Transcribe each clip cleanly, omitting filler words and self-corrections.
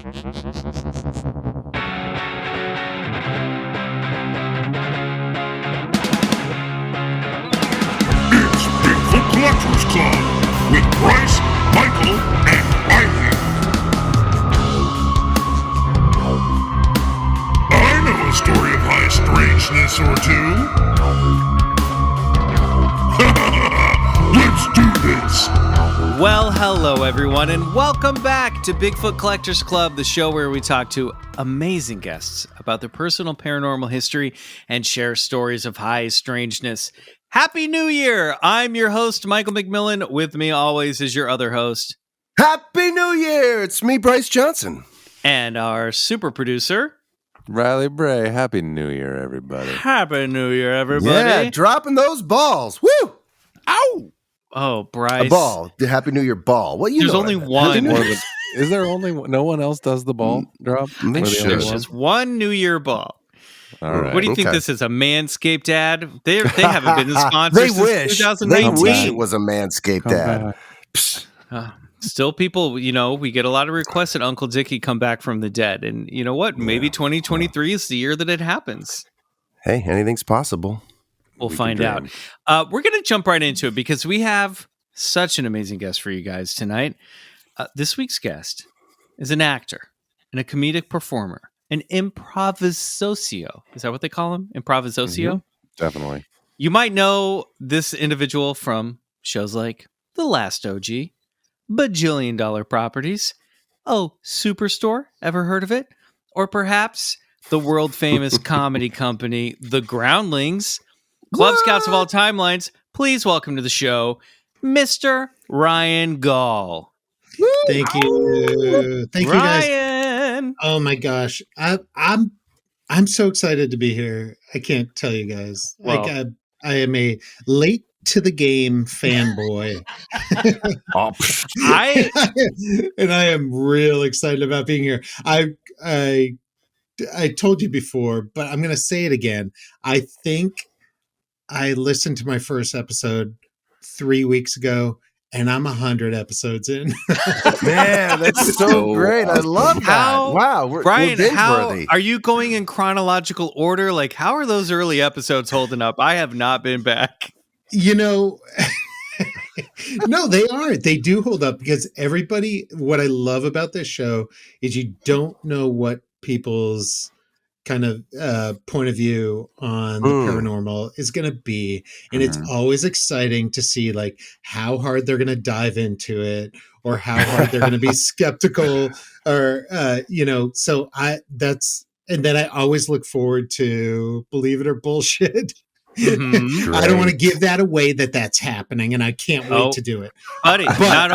It's Bigfoot Collectors Club with Bryce, Michael, and Ryan. I know a story of high strangeness or two. Let's do this. Well, hello everyone, and welcome back to Bigfoot Collectors Club, the show where we talk to amazing guests about their personal paranormal history and share stories of high strangeness. Happy New Year! I'm your host, Michael McMillan. With me always is your other host. Happy New Year! It's me, Bryce Johnson. And our super producer. Riley Bray. Happy New Year, everybody. Happy New Year, everybody. Yeah, dropping those balls. Woo! Ow! Oh, Bryce. A ball. The Happy New Year ball. Well, There's only one. Is there only no one else does the ball drop? There's just one New Year ball. All right. What do you think this is, a Manscaped ad? They haven't been the sponsors since 2019. They wish it was a Manscaped ad. Still, people, we get a lot of requests that Uncle Dickie come back from the dead. And you know what? Maybe 2023 is the year that it happens. Hey, anything's possible. We'll find out. We're going to jump right into it because we have such an amazing guest for you guys tonight. This week's guest is an actor and a comedic performer, an improvisocio. Is that what they call him? Improvisocio? Mm-hmm. Definitely. You might know this individual from shows like The Last O.G, Bajillion Dollar Properties, Superstore, ever heard of it? Or perhaps the world-famous comedy company, The Groundlings. Club Scouts of all timelines, please welcome to the show, Mr. Ryan Gaul. Thank you. Thank you, guys. Ryan! Oh my gosh. I'm so excited to be here. I can't tell you guys. Well, I am a late to the game fanboy. And I am real excited about being here. I told you before, but I'm going to say it again. I think I listened to my first episode 3 weeks ago, and I'm 100 episodes in. Man, that's so great. I love that. Wow. Ryan, we're how are you going in chronological order? Like, how are those early episodes holding up? I have not been back. No, they aren't. They do hold up because what I love about this show is you don't know what people's kind of point of view on the paranormal is going to be. And it's always exciting to see like how hard they're going to dive into it or how hard they're going to be skeptical or, and then I always look forward to Believe It or Bullshit. Mm-hmm. I don't want to give that away that's happening, and I can't wait to do it, buddy. Not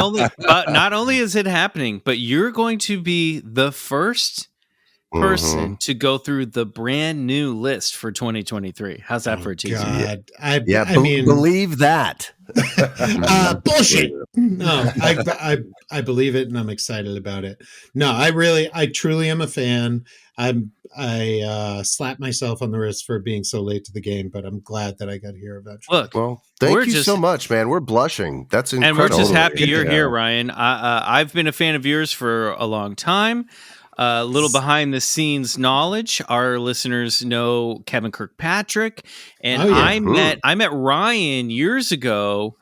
only is it happening, but you're going to be the first person to go through the brand new list for 2023. How's that for a teaser? God. I mean, believe that. Bullshit. No, I believe it, and I'm excited about it. No, I truly am a fan. I slap myself on the wrist for being so late to the game, but I'm glad that I got here eventually. Look, well, thank you so much, man. We're blushing. That's incredible. And we're just happy you're here, Ryan. I've been a fan of yours for a long time. A little behind the scenes knowledge. Our listeners know Kevin Kirkpatrick, and I met Ryan years ago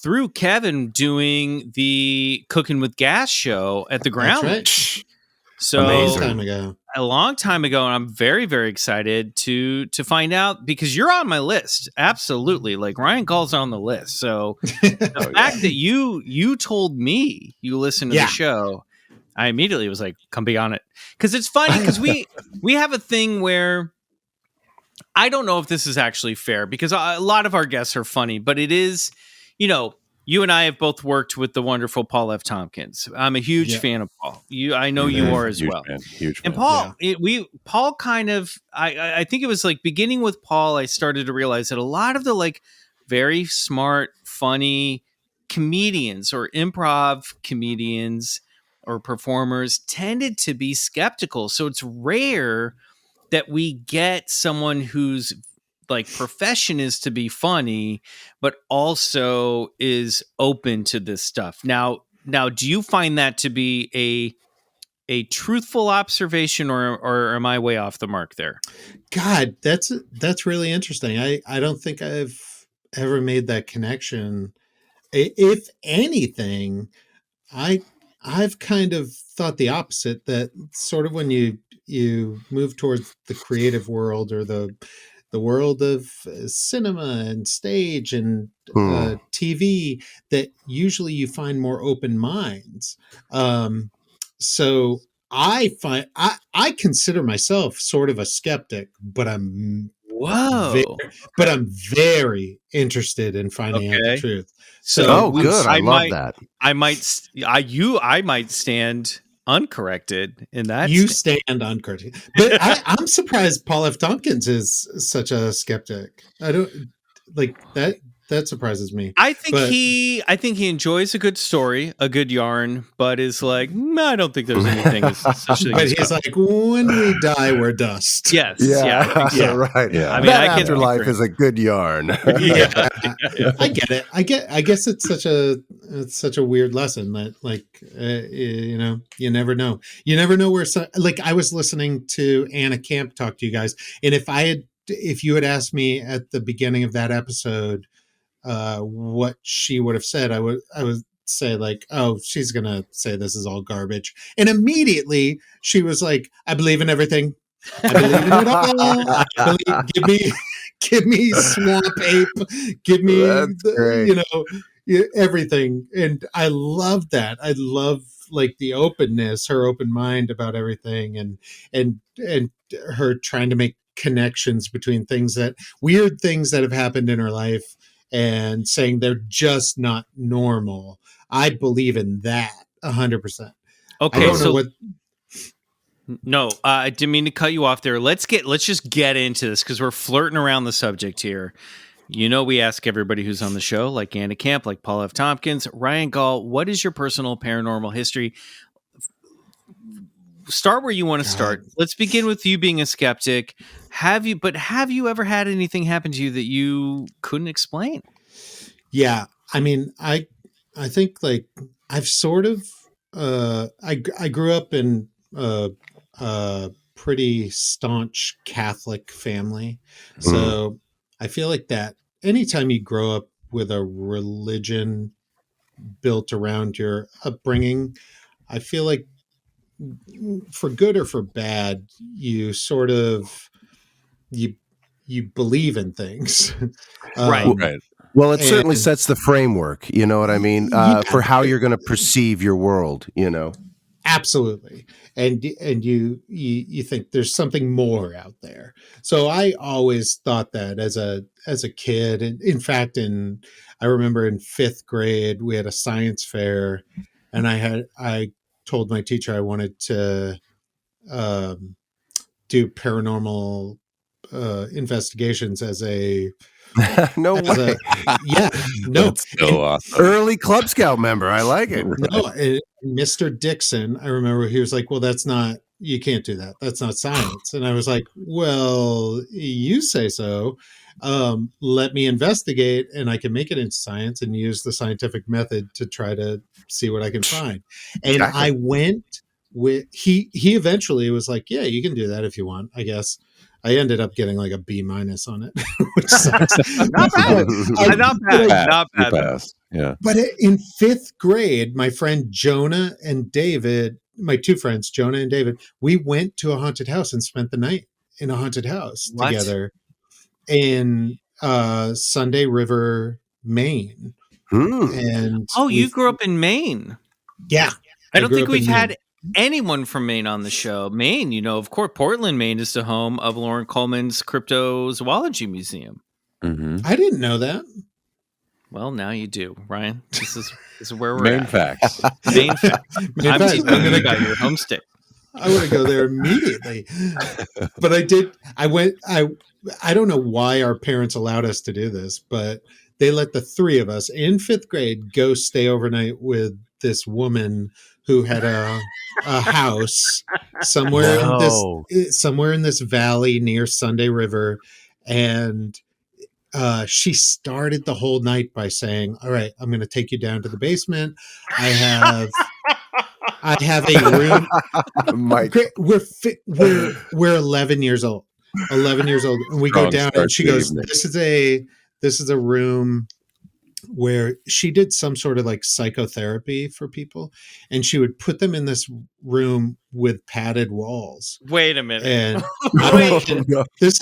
through Kevin doing the Cooking with Gas show at the Groundlings. Right. So a long time ago, and I'm very, very excited to find out because you're on my list. Absolutely, like Ryan Gaul's on the list. So the fact that you told me you listened to the show, I immediately was like, come be on it. Because it's funny because we have a thing where I don't know if this is actually fair because a lot of our guests are funny, but it is, you and I have both worked with the wonderful Paul F. Tompkins. I'm a huge fan of Paul. I know you are as well. Huge fan. And Paul, Paul kind of, I think it was like beginning with Paul, I started to realize that a lot of the like very smart, funny comedians or improv comedians or performers tended to be skeptical. So it's rare that we get someone whose like profession is to be funny, but also is open to this stuff. Now, do you find that to be a truthful observation, or am I way off the mark there? God, that's really interesting. I don't think I've ever made that connection. If anything, I've kind of thought the opposite, that sort of when you move towards the creative world, or the world of cinema and stage and TV, that usually you find more open minds. So I consider myself sort of a skeptic, but I'm very interested in finding out the truth. So good. I love that. I might stand uncorrected in that. You stand uncorrected, but I'm surprised Paul F. Tompkins is such a skeptic. I don't like that. That surprises me. I think he enjoys a good story, a good yarn, but is like, I don't think there's anything. But he's like, when we die, we're dust. Yes. Yeah. Right. Yeah. I mean, that afterlife is a good yarn. Yeah. I get it. I guess it's such a weird lesson that, like, you never know. You never know where. Like, I was listening to Anna Camp talk to you guys, and if you had asked me at the beginning of that episode what she would have said, I would say, like, oh, she's gonna say this is all garbage, and immediately she was like, I believe in everything. I believe in it all. Give me swamp ape. Give me everything, and I love that. I love, like, the openness, her open mind about everything, and her trying to make connections between weird things that have happened in her life, and saying they're just not normal. I believe in that 100%. Okay, no, I didn't mean to cut you off there. Let's just get into this, because we're flirting around the subject here. We ask everybody who's on the show, like Anna Camp, like Paul F. Tompkins, Ryan Gaul, what is your personal paranormal history? Start where you want to start. Let's begin with you being a skeptic. Have you ever had anything happen to you that you couldn't explain? Yeah. I mean, I think, like, I've sort of, I grew up in a pretty staunch Catholic family. So I feel like that anytime you grow up with a religion built around your upbringing, I feel like, for good or for bad, you sort of you believe in things. Right. Well, it certainly sets the framework, you know what I mean, for how you're going to perceive your world, Absolutely. And you think there's something more out there. So I always thought that as a kid. And in fact, I remember in 5th grade, we had a science fair, and I told my teacher I wanted to do paranormal investigations as a no way. That's so awesome. Early Club Scout member. I like it. No, Mr. Dixon, I remember he was like, well, you can't do that. That's not science. And I was like, well, you say so. Let me investigate, and I can make it into science and use the scientific method to try to see what I can find. And exactly. I went with, he eventually was like, yeah, you can do that if you want, I guess. I ended up getting like a B- on it, which sucks. Not bad. Not bad. Yeah. But in 5th grade, my friend Jonah and David, my two friends, Jonah and David, we went to a haunted house and spent the night in a haunted house together in Sunday River, Maine. And you grew up in Maine? Yeah. I don't think we've had anyone from Maine on the show. Maine, of course, Portland, Maine is the home of Lauren Coleman's Cryptozoology Museum. Mm-hmm. I didn't know that. Well, now you do, Ryan. This is where we're Main at. Facts. Main facts. I'm going to go your home state. I want to go there immediately. But I don't know why our parents allowed us to do this, but they let the 3 of us in 5th grade go stay overnight with this woman who had a house somewhere in this valley near Sunday River, and she started the whole night by saying, all right, I'm going to take you down to the basement. I I have a room. Mike. We're 11 years old. 11 years old, and we go down, and she goes, "This is a room where she did some sort of like psychotherapy for people, and she would put them in this room with padded walls." Wait a minute. And this is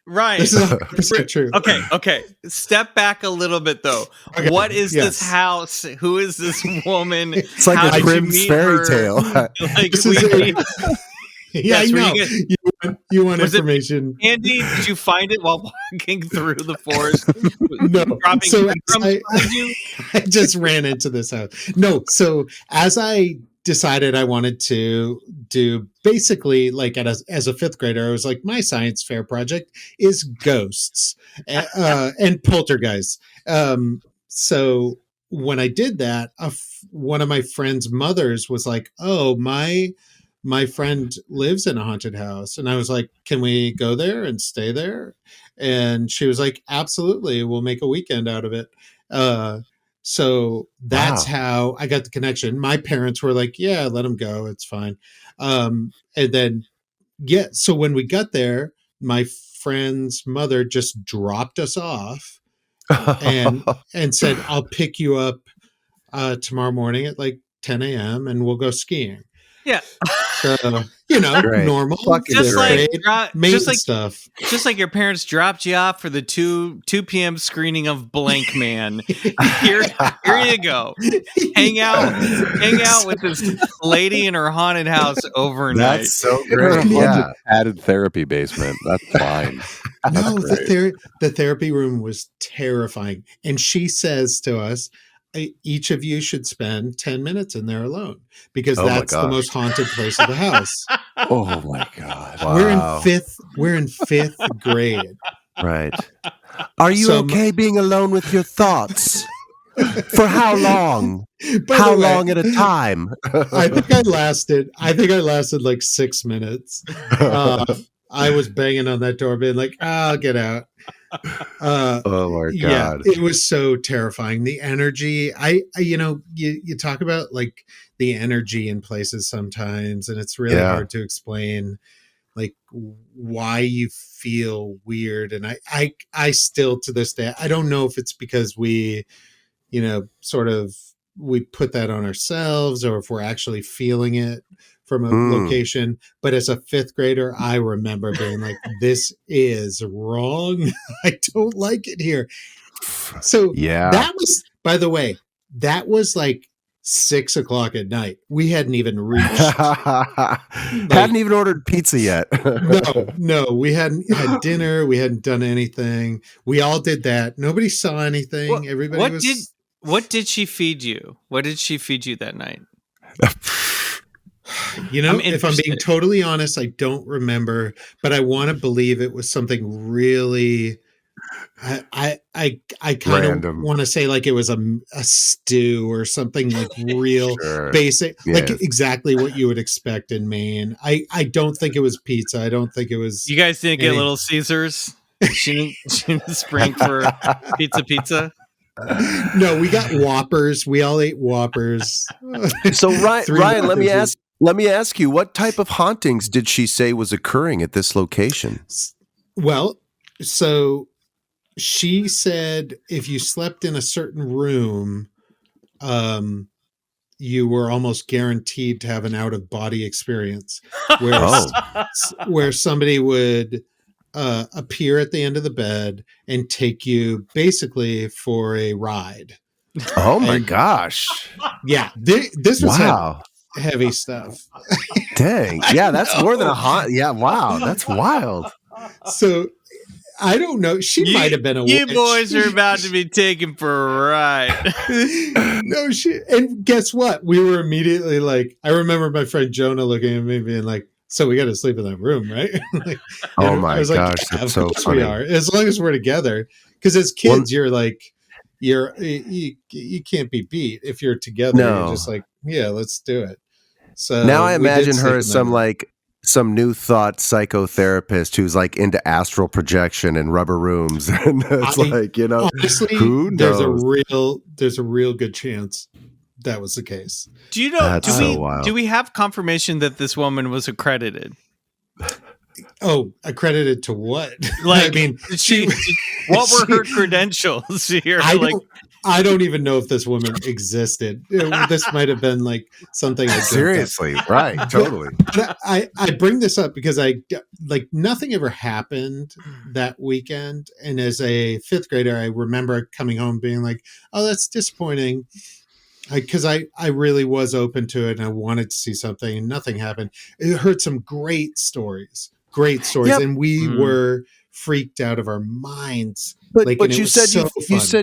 Ryan. This is 100% true. Okay. Step back a little bit though. Okay. What is this house? Who is this woman? It's like a Grimm's fairy tale. Like yeah, I know. You want information. Andy, did you find it while walking through the forest? No. So I just ran into this house. No. So as I decided I wanted to do basically like as a fifth grader, I was like, my science fair project is ghosts and poltergeists. So when I did that, one of my friend's mothers was like, "Oh, my friend lives in a haunted house." And I was like, "Can we go there and stay there?" And she was like, "Absolutely. We'll make a weekend out of it." So that's how I got the connection. My parents were like, "Yeah, let him go. It's fine." And then, so when we got there, my friend's mother just dropped us off and said, "I'll pick you up tomorrow morning at like 10 a.m. and we'll go skiing." Yeah. Normal. Just like stuff. Just like your parents dropped you off for the 2 p.m. screening of Blank Man. Here you go. Hang out with this lady in her haunted house overnight. That's so great. Yeah. Added therapy basement. That's fine. No, the therapy room was terrifying. And she says to us, each of you should spend 10 minutes in there alone because that's the most haunted place of the house. Oh my God. Wow. We're in fifth grade. Right. Are you okay being alone with your thoughts? For how long? How long at a time? I think I lasted like 6 minutes. I was banging on that door being like, "I'll get out." Oh my God. Yeah, it was so terrifying. The energy, you talk about like the energy in places sometimes, and it's really hard to explain like why you feel weird. And I still to this day, I don't know if it's because we, we put that on ourselves or if we're actually feeling it from a location. But as a fifth grader, I remember being like, "This is wrong. I don't like it here." So that was, by the way, that was like 6 o'clock at night. We hadn't even reached. Hadn't even ordered pizza yet. No, we hadn't had dinner. We hadn't done anything. We all did that. Nobody saw anything. What did she feed you? What did she feed you that night? If I'm being totally honest, I don't remember, but I want to believe it was something really. I kind of want to say like it was a stew or something like real basic, like exactly what you would expect in Maine. I don't think it was pizza. I don't think it was. You guys didn't get Little Caesars? She didn't spring for pizza. No, we got Whoppers. We all ate Whoppers. So Ryan, let me ask you, what type of hauntings did she say was occurring at this location? Well, so she said if you slept in a certain room, you were almost guaranteed to have an out-of-body experience where somebody would appear at the end of the bed and take you basically for a ride. Oh my gosh. Yeah. This was heavy stuff. Dang. Yeah, that's more than a haunt. Yeah, wow. That's wild. So I don't know. She might have been a witch. You boys are about to be taken for a ride. No, and guess what? We were immediately like, I remember my friend Jonah looking at me being like, "So we got to sleep in that room, right?" Like, oh my gosh, that's so funny. We are, as long as we're together. Because as kids, you're like, you can't be beat if you're together. No. You're just like, yeah, let's do it. So now I imagine her as some new thought psychotherapist who's like into astral projection and rubber rooms, and it's honestly, who knows? There's a real good chance that was the case. Do you know? That's so wild. Do we have confirmation that this woman was accredited? Oh, accredited to what? Like, I mean, what were her credentials here? I don't even know if this woman existed. This might have been like something. Seriously, right? Totally. But I bring this up because nothing ever happened that weekend, and as a fifth grader, I remember coming home being like, "Oh, that's disappointing." Because I really was open to it and I wanted to see something, and nothing happened. It heard some great stories, Yep. and we were freaked out of our minds. But you said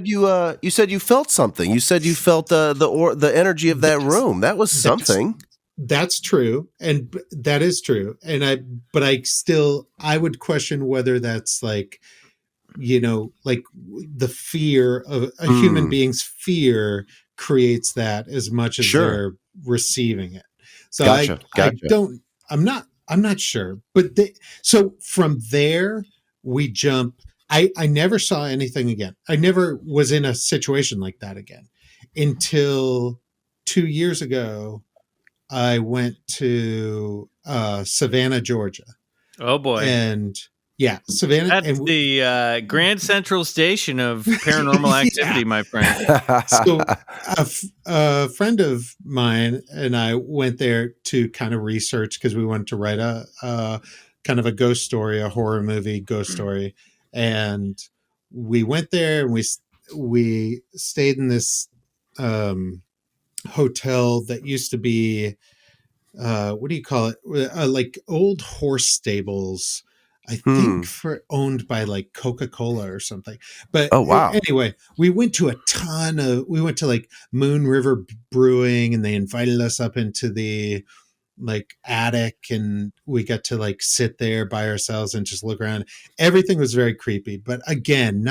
you said you felt something. You said you felt the energy of that room. That was something. That's true, and that is true. And I would question whether that's like, like the fear of a human being's fear creates that as much as they're receiving it. So gotcha. I'm not sure. But so from there we jump. I never saw anything again. I never was in a situation like that again until 2 years ago. I went to Savannah, Georgia. Oh boy. And yeah, Savannah. That's the Grand Central Station of paranormal activity, my friend. So a friend of mine and I went there to kind of research because we wanted to write a kind of a ghost story, a horror movie ghost story. And we went there and we stayed in this hotel that used to be, what do you call it? Like old horse stables. I think owned by like Coca-Cola or something. But oh, wow. Anyway, we went to like Moon River Brewing, and they invited us up into the like attic, and we got to like sit there by ourselves and just look around. Everything was very creepy, but again,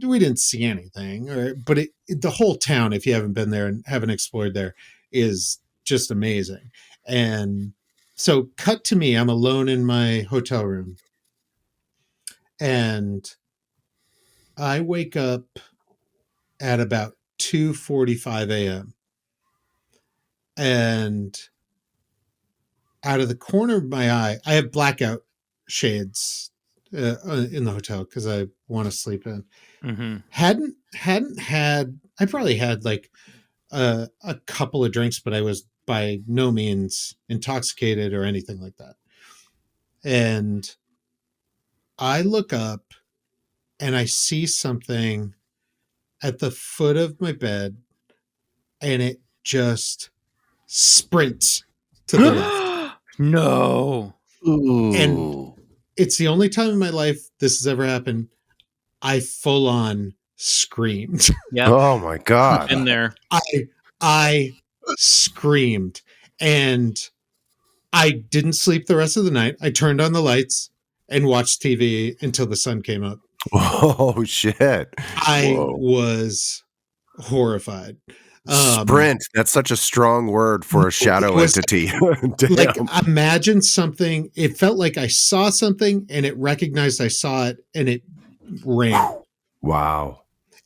we didn't see anything, but the whole town, if you haven't been there and haven't explored there, is just amazing. And so cut to me, I'm alone in my hotel room, and I wake up at about 2:45 a.m. and out of the corner of my eye, I have blackout shades in the hotel because I want to sleep in. Mm-hmm. I probably had like a couple of drinks, but I was by no means intoxicated or anything like that. And I look up and I see something at the foot of my bed, and it just sprints to the left. No. Ooh. And it's the only time in my life this has ever happened. I full on screamed. Yeah. Oh my God. In there. I screamed, and I didn't sleep the rest of the night. I turned on the lights and watched TV until the sun came up. Oh shit. I was horrified. Sprint. That's such a strong word for a shadow entity. Like, imagine something. It felt like I saw something and it recognized I saw it and it ran. Wow.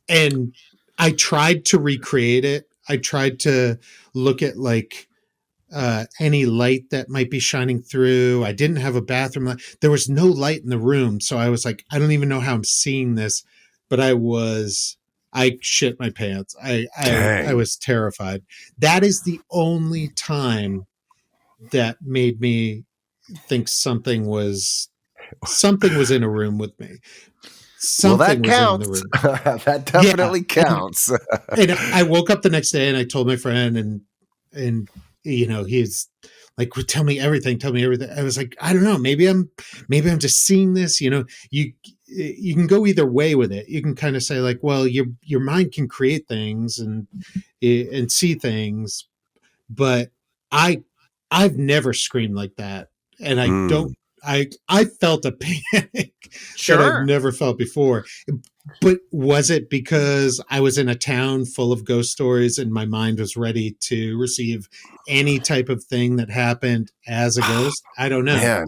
And I tried to recreate it. I tried to look at like any light that might be shining through. I didn't have a bathroom light. There was no light in the room. So I was like, I don't even know how I'm seeing this, but I shit my pants. I was terrified. That is the only time that made me think something was in a room with me. Something that counts. was in the room. That definitely counts. And I woke up the next day and I told my friend, and he's like, well, tell me everything. I was like, I don't know. Maybe I'm just seeing this. You can go either way with it. You can kind of say like, well, your mind can create things and see things, but I've never screamed like that, and I don't. I felt a panic that I've never felt before. But was it because I was in a town full of ghost stories and my mind was ready to receive any type of thing that happened as a ghost? I don't know. Man.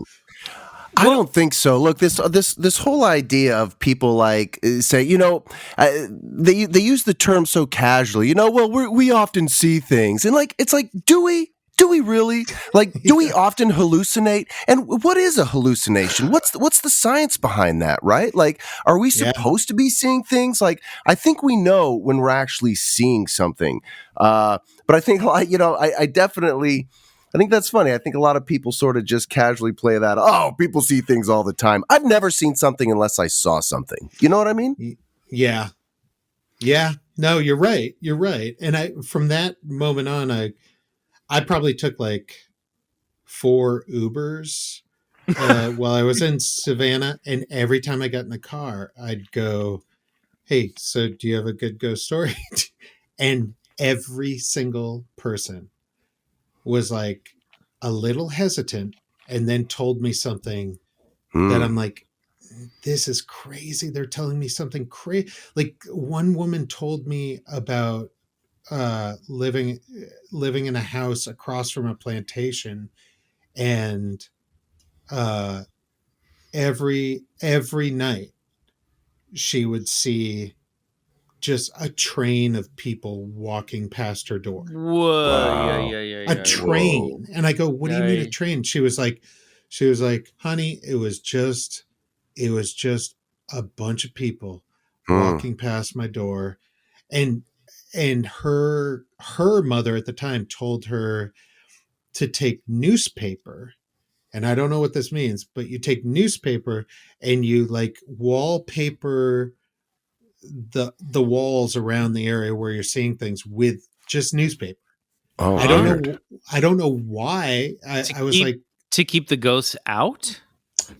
I don't think so. Look, this whole idea of people like say, they use the term so casually. We often see things, and like it's like, do we? Do we really? Like, do we often hallucinate? And what is a hallucination? What's the science behind that, right? Like, are we supposed to be seeing things? Like, I think we know when we're actually seeing something. But I think, I definitely, I think that's funny. I think a lot of people sort of just casually play that. Oh, people see things all the time. I've never seen something unless I saw something. You know what I mean? Yeah. Yeah. No, you're right. You're right. And from that moment on, I probably took like 4 Ubers while I was in Savannah. And every time I got in the car, I'd go, hey, so do you have a good ghost story? And every single person was like a little hesitant and then told me something that I'm like, this is crazy. They're telling me something crazy. Like one woman told me about living in a house across from a plantation, and every night she would see just a train of people walking past her door. Whoa. Wow. Yeah. A train. Whoa. And I go, what do you mean a train? She was like, honey, it was just a bunch of people walking past my door. And her mother at the time told her to take newspaper. And I don't know what this means, but you take newspaper and you like wallpaper the walls around the area where you're seeing things with just newspaper. Oh, I don't know why. I was like, to keep the ghosts out,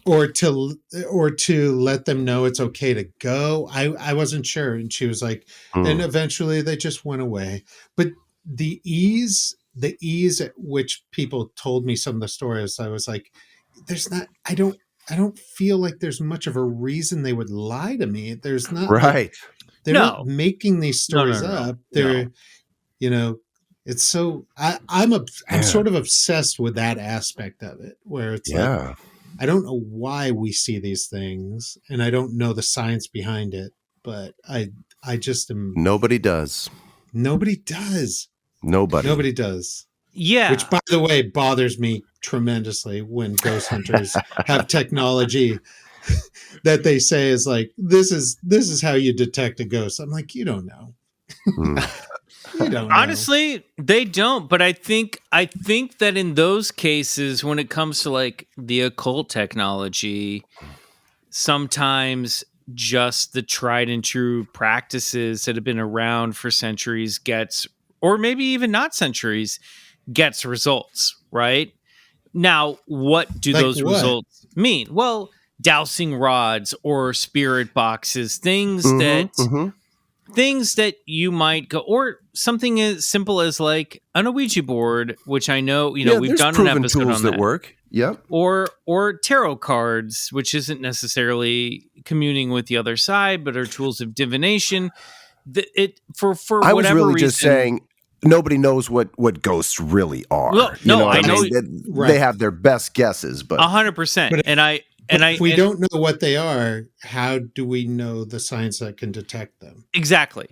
or to let them know it's okay to go. I wasn't sure. And she was like, and eventually they just went away. But the ease at which people told me some of the stories, I was like, I don't feel like there's much of a reason they would lie to me. There's not, right. They're not making these stories up. They're, it's so, I'm sort of obsessed with that aspect of it, where it's like, I don't know why we see these things, and I don't know the science behind it, but I just am. Nobody does. Nobody does. Nobody does. Yeah. Which, by the way, bothers me tremendously when ghost hunters have technology that they say is like, this is how you detect a ghost. I'm like, you don't know. You don't know. Honestly, they don't. But I think that in those cases, when it comes to like the occult technology, sometimes just the tried and true practices that have been around for centuries gets, or maybe even not centuries, gets results, right? Now, what do those results mean? Well, dowsing rods or spirit boxes, things that you might go, or something as simple as like an Ouija board, which I know, we've done an episode on that work. Yep. Or tarot cards, which isn't necessarily communing with the other side, but are tools of divination. For I whatever was really reason, just saying, nobody knows what ghosts really are. No, I know they have their best guesses, but 100%. If we don't know what they are, how do we know the science that can detect them? Exactly.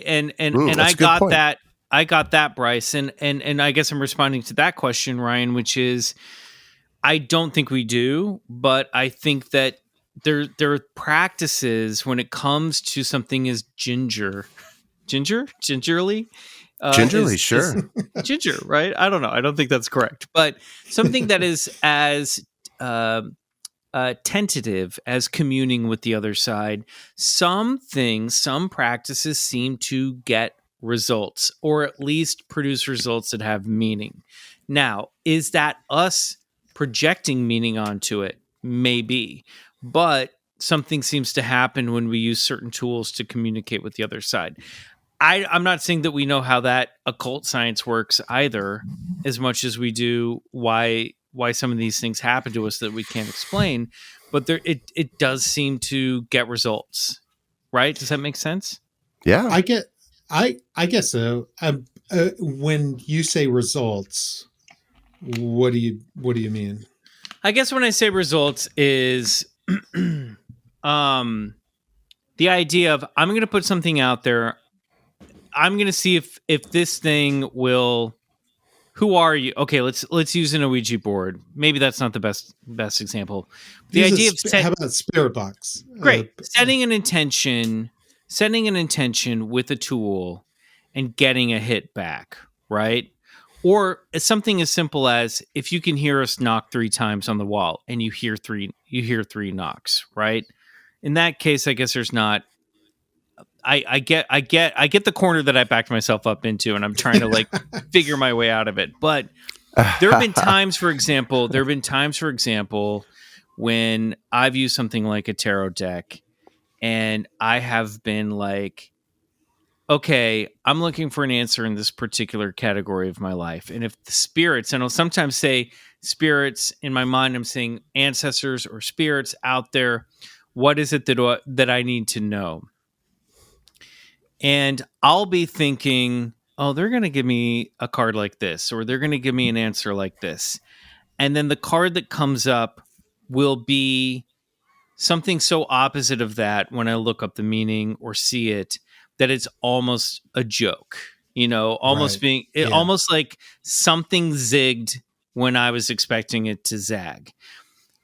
And I got that, Bryce. And I guess I'm responding to that question, Ryan, which is, I don't think we do, but I think that there are practices when it comes to something as gingerly. Sure. Ginger, right? I don't know. I don't think that's correct, but something that is as tentative as communing with the other side. Some practices seem to get results, or at least produce results that have meaning. Now, is that us projecting meaning onto it? Maybe, but something seems to happen when we use certain tools to communicate with the other side. I'm not saying that we know how that occult science works either, as much as we do why some of these things happen to us that we can't explain, but it does seem to get results, right? Does that make sense? Yeah, I guess so. When you say results, what do you mean? I guess when I say results is the idea of I'm going to put something out there. I'm going to see if this thing will. Who are you? Okay, let's use an Ouija board. Maybe that's not the best example. The idea of how about spirit box? Great. Setting an intention with a tool and getting a hit back, right? Or something as simple as if you can hear us knock 3 times on the wall and you hear 3 knocks, right? In that case, I guess there's not I get the corner that I backed myself up into, and I'm trying to like figure my way out of it. But there have been times, for example, when I've used something like a tarot deck, and I have been like, okay, I'm looking for an answer in this particular category of my life. And if the spirits, and I'll sometimes say spirits in my mind, I'm saying ancestors or spirits out there, what is it that I need to know? And I'll be thinking, oh, they're going to give me a card like this, or they're going to give me an answer like this. And then the card that comes up will be something so opposite of that when I look up the meaning or see it, that it's almost a joke, almost almost like something zigged when I was expecting it to zag.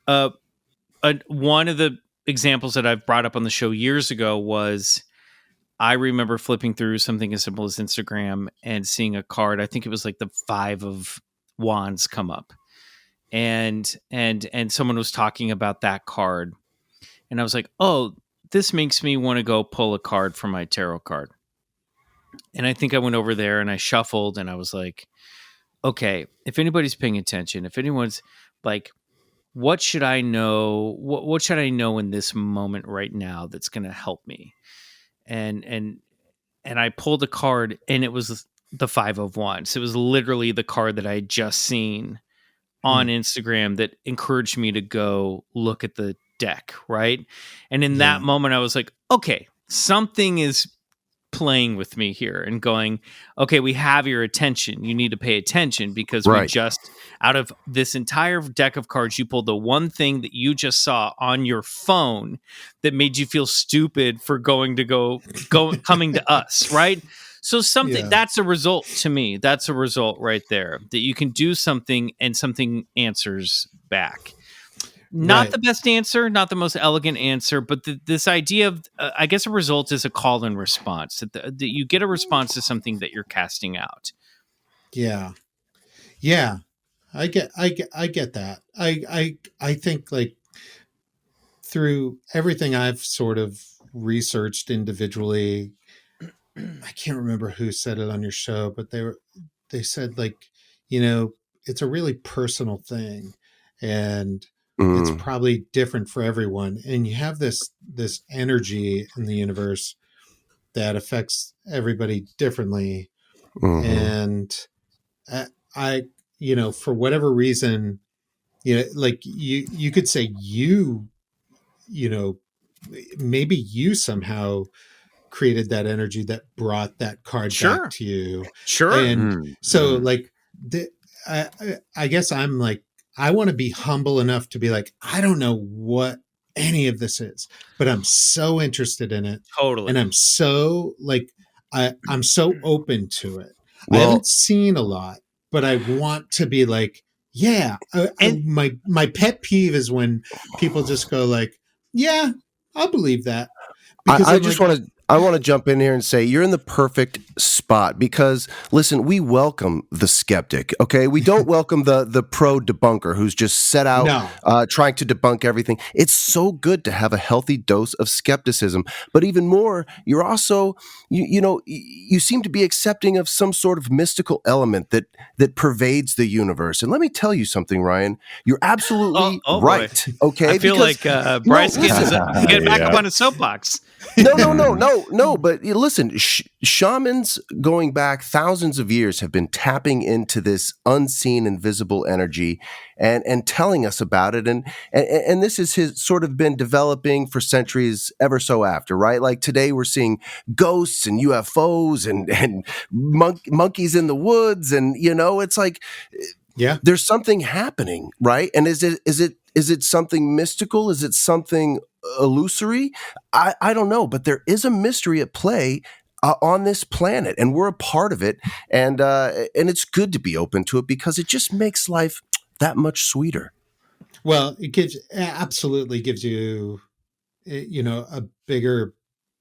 One of the examples that I've brought up on the show years ago was I remember flipping through something as simple as Instagram and seeing a card. I think it was like the 5 of Wands come up, and someone was talking about that card, and I was like, oh, this makes me want to go pull a card from my tarot card. And I think I went over there and I shuffled, and I was like, okay, if anybody's paying attention, if anyone's like, what should I know? What should I know in this moment right now that's going to help me? And I pulled a card, and it was the 5 of Wands. It was literally the card that I had just seen on Instagram that encouraged me to go look at the deck, right? And in that moment, I was like, okay, something is playing with me here and going, okay, we have your attention. You need to pay attention because we just, out of this entire deck of cards, you pulled the one thing that you just saw on your phone that made you feel stupid for coming to us, right? So that's a result to me. That's a result right there, that you can do something and something answers back. Not the best answer, not the most elegant answer, but this idea of, I guess a result is a call and response. That you get a response to something that you're casting out. Yeah. I get that. I think like through everything I've sort of researched individually, I can't remember who said it on your show, but they said like, it's a really personal thing, and it's probably different for everyone. And you have this energy in the universe that affects everybody differently. And I, for whatever reason, like you could say maybe you somehow created that energy that brought that card back to you. Sure. And so like, I guess I'm like, I want to be humble enough to be like, I don't know what any of this is, but I'm so interested in it. Totally. And I'm so like, I'm so open to it. Well, I haven't seen a lot, but I want to be like, yeah. My pet peeve is when people just go like, yeah, I'll believe that. I want to jump in here and say you're in the perfect spot because, listen, we welcome the skeptic, okay? We don't welcome the pro debunker who's just set out trying to debunk everything. It's so good to have a healthy dose of skepticism. But even more, you're also, you seem to be accepting of some sort of mystical element that pervades the universe. And let me tell you something, Ryan. You're absolutely right, okay? I feel like Bryce gets back up on his soapbox. No, but listen, shamans going back thousands of years have been tapping into this unseen, invisible energy and telling us about it. And this has sort of been developing for centuries ever so after, right? Like today we're seeing ghosts and UFOs and monkeys in the woods. And, it's like Yeah. There's something happening, right? And is it something mystical? Is it something illusory? I don't know, but there is a mystery at play on this planet, and we're a part of it. And it's good to be open to it because it just makes life that much sweeter. Well, absolutely gives you, a bigger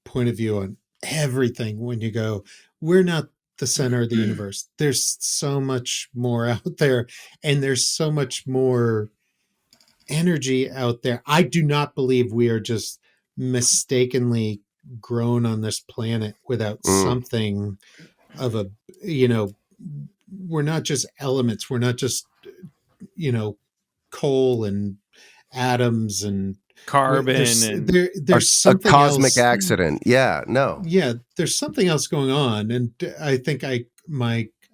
point of view on everything when you go, we're not the center of the universe. There's so much more out there, and there's so much more energy out there. I do not believe we are just mistakenly grown on this planet without something of a, we're not just elements. We're not just, coal and atoms and carbon there's something a cosmic else. Accident. Yeah, no. Yeah, there's something else going on, and I think I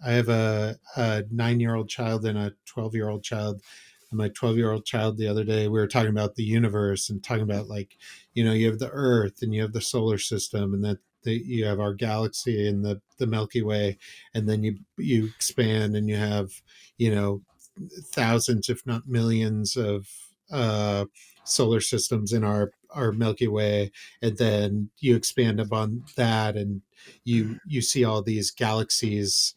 have a 9-year-old child and a 12-year-old child. And my 12-year-old child, the other day, we were talking about the universe and talking about, like, you have the Earth and you have the solar system, and that you have our galaxy and the Milky Way, and then you expand and you have, thousands, if not millions, of solar systems in our Milky Way, and then you expand upon that, and you see all these galaxies,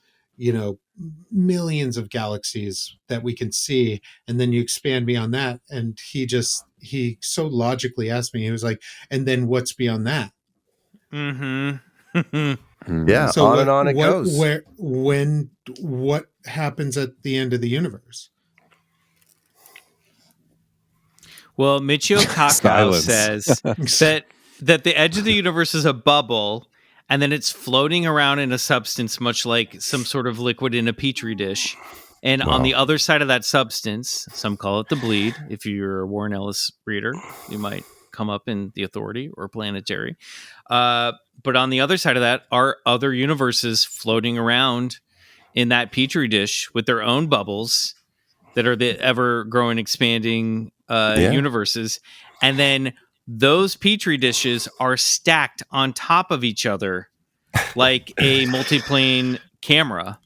millions of galaxies that we can see, and then you expand beyond that. And he so logically asked me, he was like, and then what's beyond that? Yeah, so on and on it goes. What happens at the end of the universe? Well, Michio Kaku says that the edge of the universe is a bubble, and then it's floating around in a substance much like some sort of liquid in a petri dish. And on the other side of that substance, some call it the bleed. If you're a Warren Ellis reader, you might come up in The Authority or Planetary. But on the other side of that are other universes floating around in that petri dish with their own bubbles that are the ever-growing, expanding universes. And then those petri dishes are stacked on top of each other like a multiplane camera.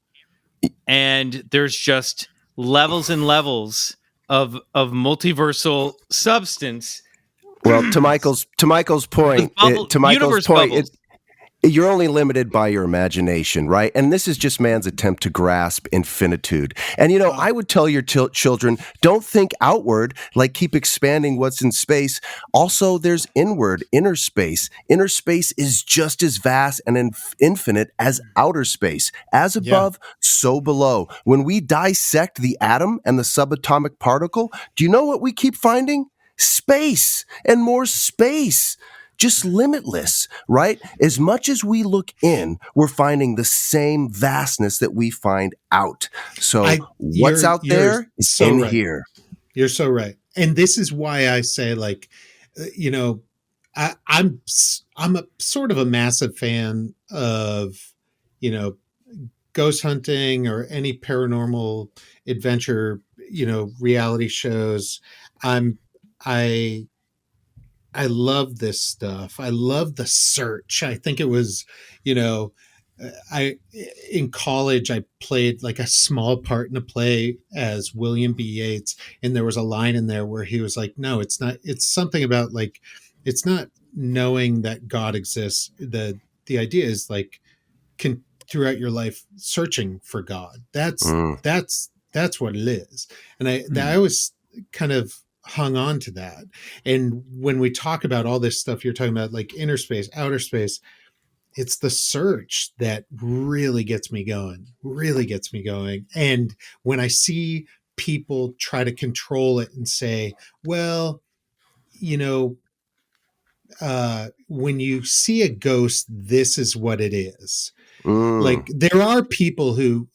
And there's just levels and levels of multiversal substance. Well, to Michael's point, you're only limited by your imagination, right? And this is just man's attempt to grasp infinitude. And, I would tell your children, don't think outward, like keep expanding what's in space. Also, there's inward, inner space. Inner space is just as vast and infinite as outer space. As above, so below. When we dissect the atom and the subatomic particle, do you know what we keep finding? Space and more space. Just limitless, right? As much as we look in, we're finding the same vastness that we find out. So what's out there is so in here. You're so right. And this is why I say, like, I'm a sort of a massive fan of, ghost hunting or any paranormal adventure, reality shows. I love this stuff. I love the search. I think it was, in college, I played like a small part in a play as William B. Yeats. And there was a line in there where he was like, no, it's not. It's something about, like, it's not knowing that God exists. The idea is, like, throughout your life searching for God. That's what it is. And I always kind of hung on to that. And when we talk about all this stuff you're talking about, like inner space, outer space, it's the search that really gets me going. And when I see people try to control it and say, well, when you see a ghost, this is what it is. Like, there are people who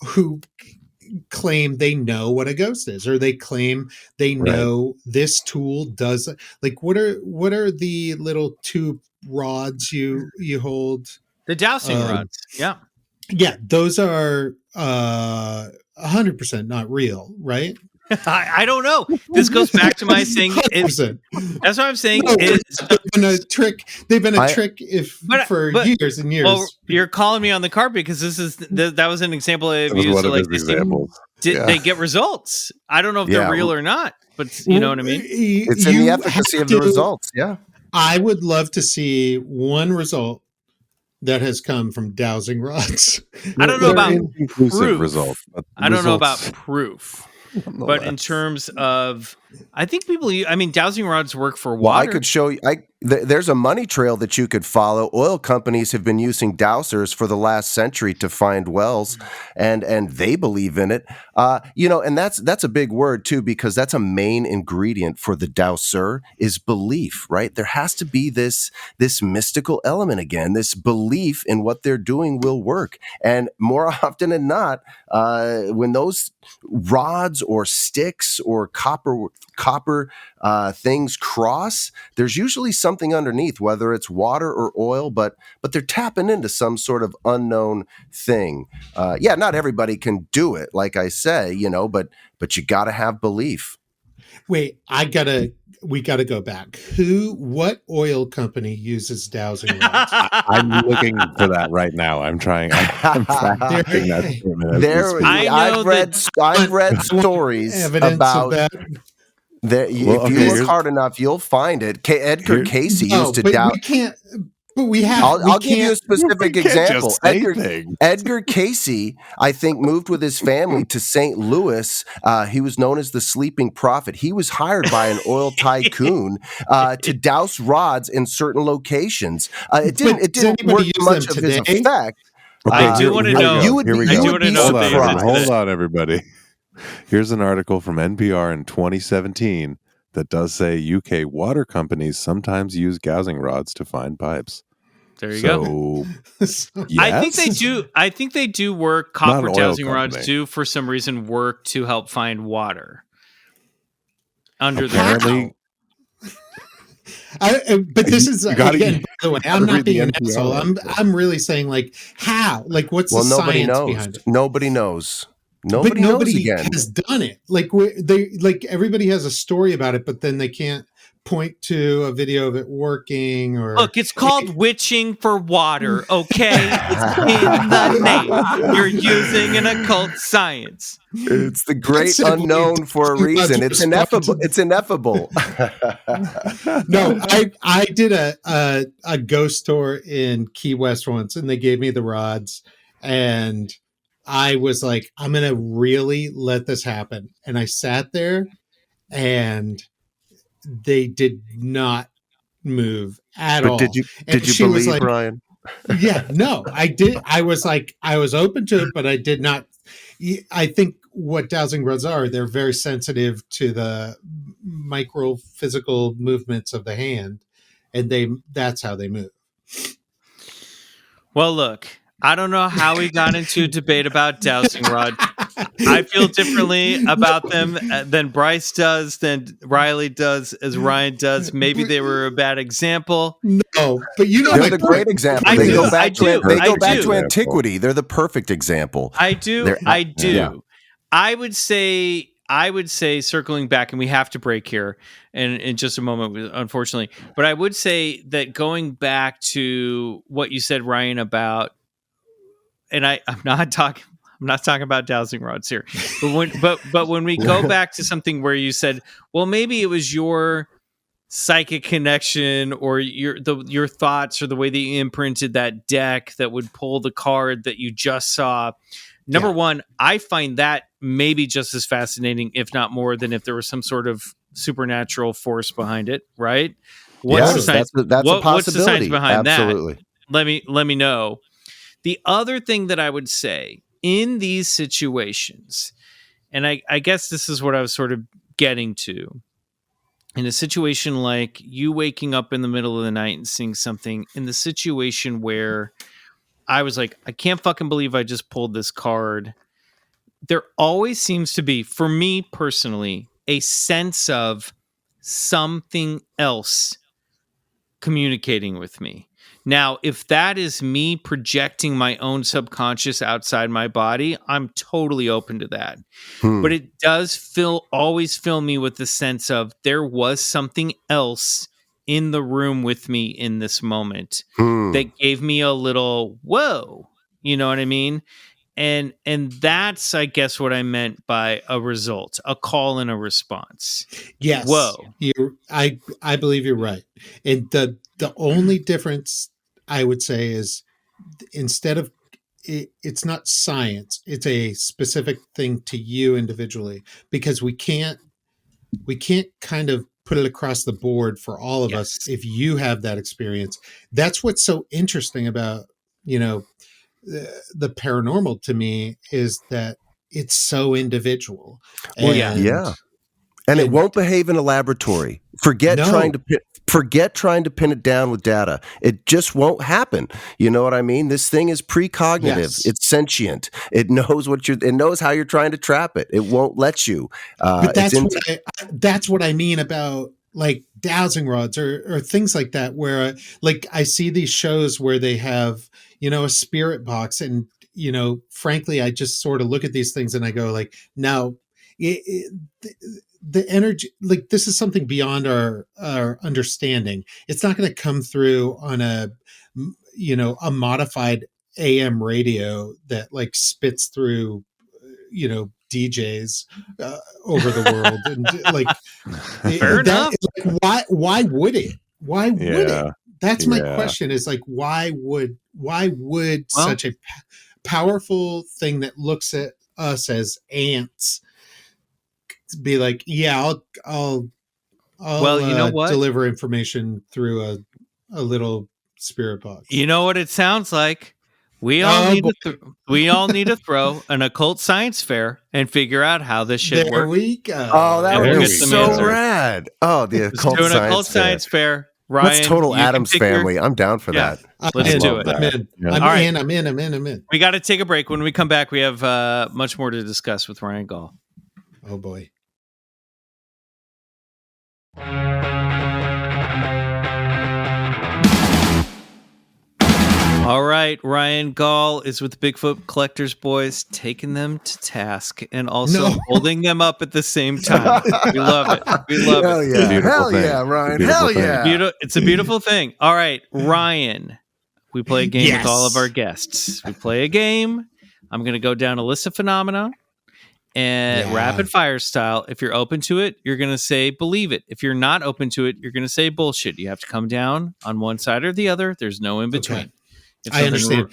claim they know what a ghost is, or they claim they know this tool does, like, what are the little two rods you hold? The dowsing rods. Yeah, those are 100% not real, right? I don't know. This goes back to my saying. That's what I'm saying. No, they've been a trick. For years and years. Well, you're calling me on the carpet because that was an example I used. One of his examples. they get results. I don't know if they're real or not, but you know what I mean? It's in the efficacy of the results. Yeah. I would love to see one result that has come from dowsing rods. I don't know about inconclusive result. I don't know about proof. But in terms of, I think dowsing rods work for water. Well, I could show you. There's a money trail that you could follow. Oil companies have been using dowsers for the last century to find wells, and they believe in it. And that's a big word too, because that's a main ingredient for the dowser is belief, right? There has to be this mystical element again, this belief in what they're doing will work. And more often than not, when those rods or sticks or copper things cross, there's usually something underneath, whether it's water or oil, but they're tapping into some sort of unknown thing. Not everybody can do it, like I say, but you got to have belief. Wait, we gotta go back. What oil company uses dowsing rods? I'm looking for that right now. I'm trying. I'm fact-checking that statement. I've read stories about that. If you look hard enough, you'll find it. Edgar Casey used to doubt. We can't. But we have. I'll give you a specific example. Edgar Casey, I think, moved with his family to St. Louis. He was known as the Sleeping Prophet. He was hired by an oil tycoon to douse rods in certain locations. It didn't work much of his effect. I do want to know. Hold on, everybody. Here's an article from NPR in 2017 that does say UK water companies sometimes use dowsing rods to find pipes. There you go. Yes. I think they do. I think they do work. Copper dowsing rods do, for some reason, work to help find water under the. But this is again. By the way, I'm not being an asshole. I'm really saying how? What's the science behind it? Nobody knows. Nobody has done it. Everybody has a story about it, but then they can't point to a video of it working. Or look, it's called witching for water. Okay, it's in the name. You're using an occult science. It's the great unknown for a reason. It's ineffable. It's ineffable. No, I did a ghost tour in Key West once, and they gave me the rods, and I was like, I'm going to really let this happen. And I sat there and they did not move at all. Did you believe, Ryan? Yeah, no, I did. I was open to it, but I did not. I think what dowsing rods are, they're very sensitive to the micro physical movements of the hand. And that's how they move. Well, look. I don't know how we got into a debate about dowsing rods. I feel differently about them than Bryce does, than Riley does, as Ryan does. Maybe they were a bad example. No, but they're the great example. They go back to antiquity. They're the perfect example. I do. Yeah. I would say, circling back, and we have to break here in just a moment, unfortunately. But I would say that going back to what you said, Ryan, about. And I'm not talking about dowsing rods here, but when we go back to something where you said, well, maybe it was your psychic connection or your thoughts or the way that you imprinted that deck that would pull the card that you just saw. Number one, I find that maybe just as fascinating, if not more, than if there was some sort of supernatural force behind it. Right? What's the science? That's a possibility. What's the science behind Absolutely. that? Let me know. The other thing that I would say in these situations, and I guess this is what I was sort of getting to, in a situation like you waking up in the middle of the night and seeing something, in the situation where I was like, I can't fucking believe I just pulled this card. There always seems to be, for me personally, a sense of something else communicating with me. Now, if that is me projecting my own subconscious outside my body, I'm totally open to that. But it does always fill me with the sense of there was something else in the room with me in this moment that gave me a little, whoa, you know what I mean? and that's, I guess, what I meant by a result, a call and a response. Yes. Whoa. I believe you're right. And the only difference I would say is, instead of it's not science, it's a specific thing to you individually, because we can't kind of put it across the board for all of us if you have that experience. That's what's so interesting about, the paranormal to me, is that it's so individual. Well, yeah. And it won't behave in a laboratory. Forget trying to pin it down with data. It just won't happen. You know what I mean? This thing is precognitive. Yes. It's sentient. It knows it knows how you're trying to trap it. It won't let you. But that's what I mean about like dowsing rods or things like that, where like I see these shows where they have, a spirit box, and frankly, I just sort of look at these things and I go like, no, the energy, like, this is something beyond our understanding. It's not going to come through on a modified AM radio that like spits through, DJs over the world. And like, fair enough. Like, why would it? Why would it? That's my question, is like, why would such a powerful thing that looks at us as ants be like, I'll you know what? Deliver information through a little spirit box. You know what it sounds like? We all need to throw an occult science fair and figure out how this shit works. There we go. Oh, that would be so rad. Oh, the occult science fair. Ryan, that's total Addams Family. I'm down for that. Let's do it. I'm in. We got to take a break. When we come back, we have much more to discuss with Ryan Gaul. Oh boy. All right, Ryan Gaul is with the Bigfoot Collectors Boys, taking them to task and also holding them up at the same time. We love it. Hell it. Hell yeah, Ryan. Hell yeah. It's a beautiful thing. All right, Ryan, we play a game with all of our guests. We play a game. I'm going to go down a list of phenomena and rapid fire style. If you're open to it, you're going to say believe it. If you're not open to it, you're going to say bullshit. You have to come down on one side or the other. There's no in between. Okay. I understand.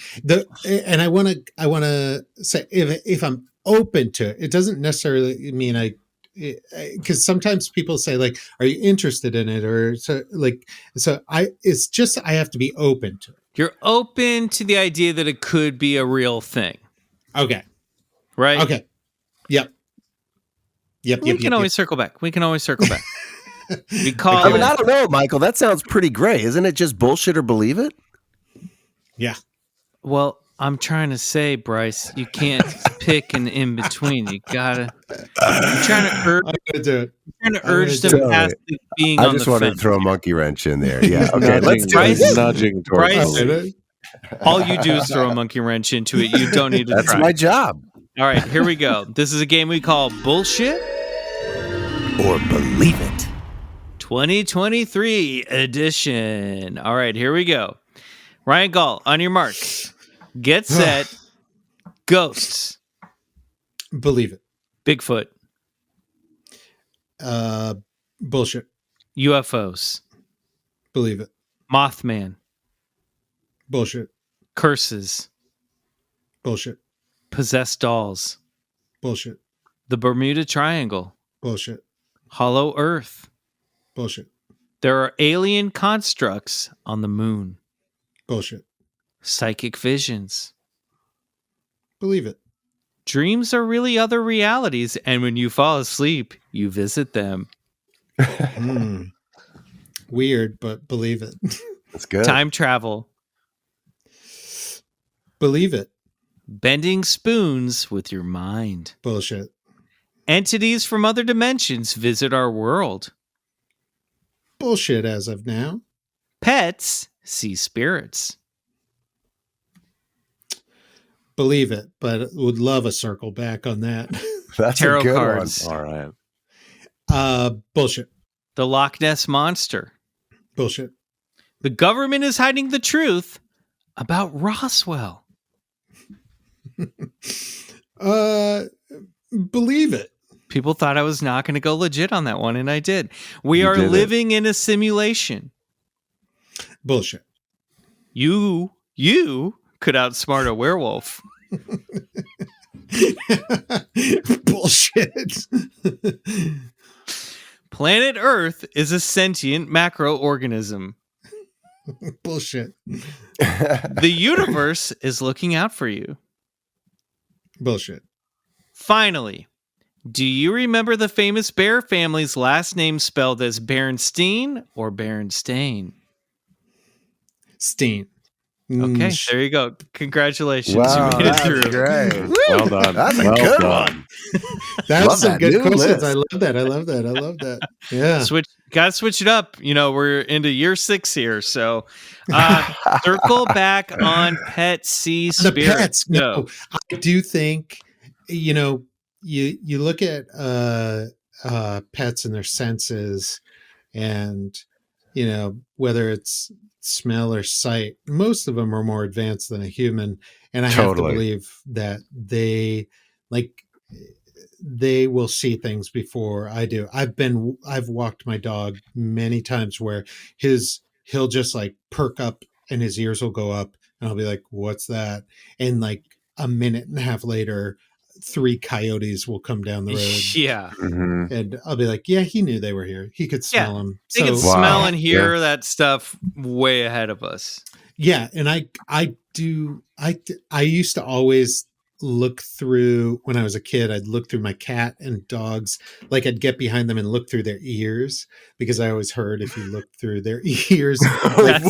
And I want to say, if I'm open to it, it doesn't necessarily mean because sometimes people say like, "Are you interested in it?" Or it's just I have to be open to it. You're open to the idea that it could be a real thing. Okay. Right. Okay. Yep. We can always circle back. We don't know, Michael. That sounds pretty gray, isn't it? Just bullshit or believe it. Yeah. Well, I'm trying to say, Bryce, you can't pick an in between. You gotta. I'm trying to urge them past being on the fence. I just wanted to throw a monkey wrench in there. Yeah. Okay. Let's do it. Nudging towards Bryce, all you do is throw a monkey wrench into it. You don't need to. That's my job. All right, here we go. This is a game we call Bullshit or Believe It. 2023 edition. All right, here we go. Ryan Gaul, on your mark. Get set. Ghosts. Believe it. Bigfoot. Bullshit. UFOs. Believe it. Mothman. Bullshit. Curses. Bullshit. Possessed dolls. Bullshit. The Bermuda Triangle. Bullshit. Hollow Earth. Bullshit. There are alien constructs on the moon. Bullshit. Psychic visions. Believe it. Dreams are really other realities, and when you fall asleep, you visit them. Weird, but believe it. That's good. Time travel. Believe it. Bending spoons with your mind. Bullshit. Entities from other dimensions visit our world. Bullshit as of now. Pets see spirits. Believe it, but would love a circle back on that. That's Tarot a good cards. one. All right. Bullshit. The Loch Ness Monster. Bullshit. The government is hiding the truth about Roswell. Believe it. People thought I was not going to go legit on that one, and I did. We are did living in a simulation. Bullshit. You could outsmart a werewolf. Bullshit. Planet Earth is a sentient macroorganism. Bullshit. The universe is looking out for you. Bullshit. Finally, do you remember the famous bear family's last name spelled as Berenstein or Berenstain? Steen. Okay, there you go. Congratulations. Wow, you made it that's through. great. Well done. That's a well good done. That's Love some that good new questions. list. I love that. I love that. I love that. Yeah. Gotta switch it up. You know, we're into year 6 here. So circle back on pet sea The spirit. pets. No, I do think, you know, you look at pets and their senses, and, you know, whether it's smell or sight, most of them are more advanced than a human. And I have to believe that they will see things before I do. I've walked my dog many times where he'll just like perk up and his ears will go up and I'll be like, what's that? And like a minute and a half later, 3 coyotes will come down the road. Yeah. Mm-hmm. And I'll be like, yeah, he knew they were here. He could smell them. They can smell and hear that stuff way ahead of us. Yeah. And I used to always look through, when I was a kid, I'd look through my cat and dogs. Like I'd get behind them and look through their ears, because I always heard if you look through their ears like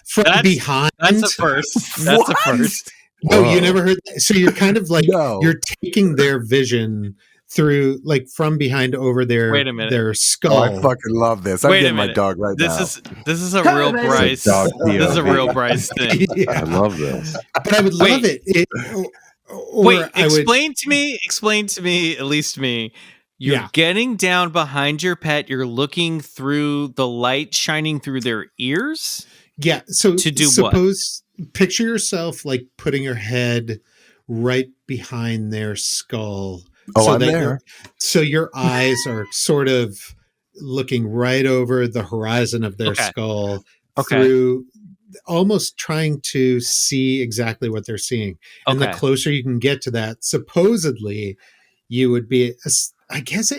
from behind. That's a first. That's a first. No, Whoa. you never heard that. So you're kind of like, you're taking their vision through, like from behind over their skull. Oh, I fucking love this. I'm getting my dog right now. This is a real Bryce. This is a real Bryce thing. Yeah. I love this. But I would love it. Explain to me, at least me. You're getting down behind your pet. You're looking through the light shining through their ears. Yeah. So to do what? Picture yourself like putting your head right behind their skull. Oh, I'm there. So your eyes are sort of looking right over the horizon of their skull through, almost trying to see exactly what they're seeing. And the closer you can get to that, supposedly you would be, I guess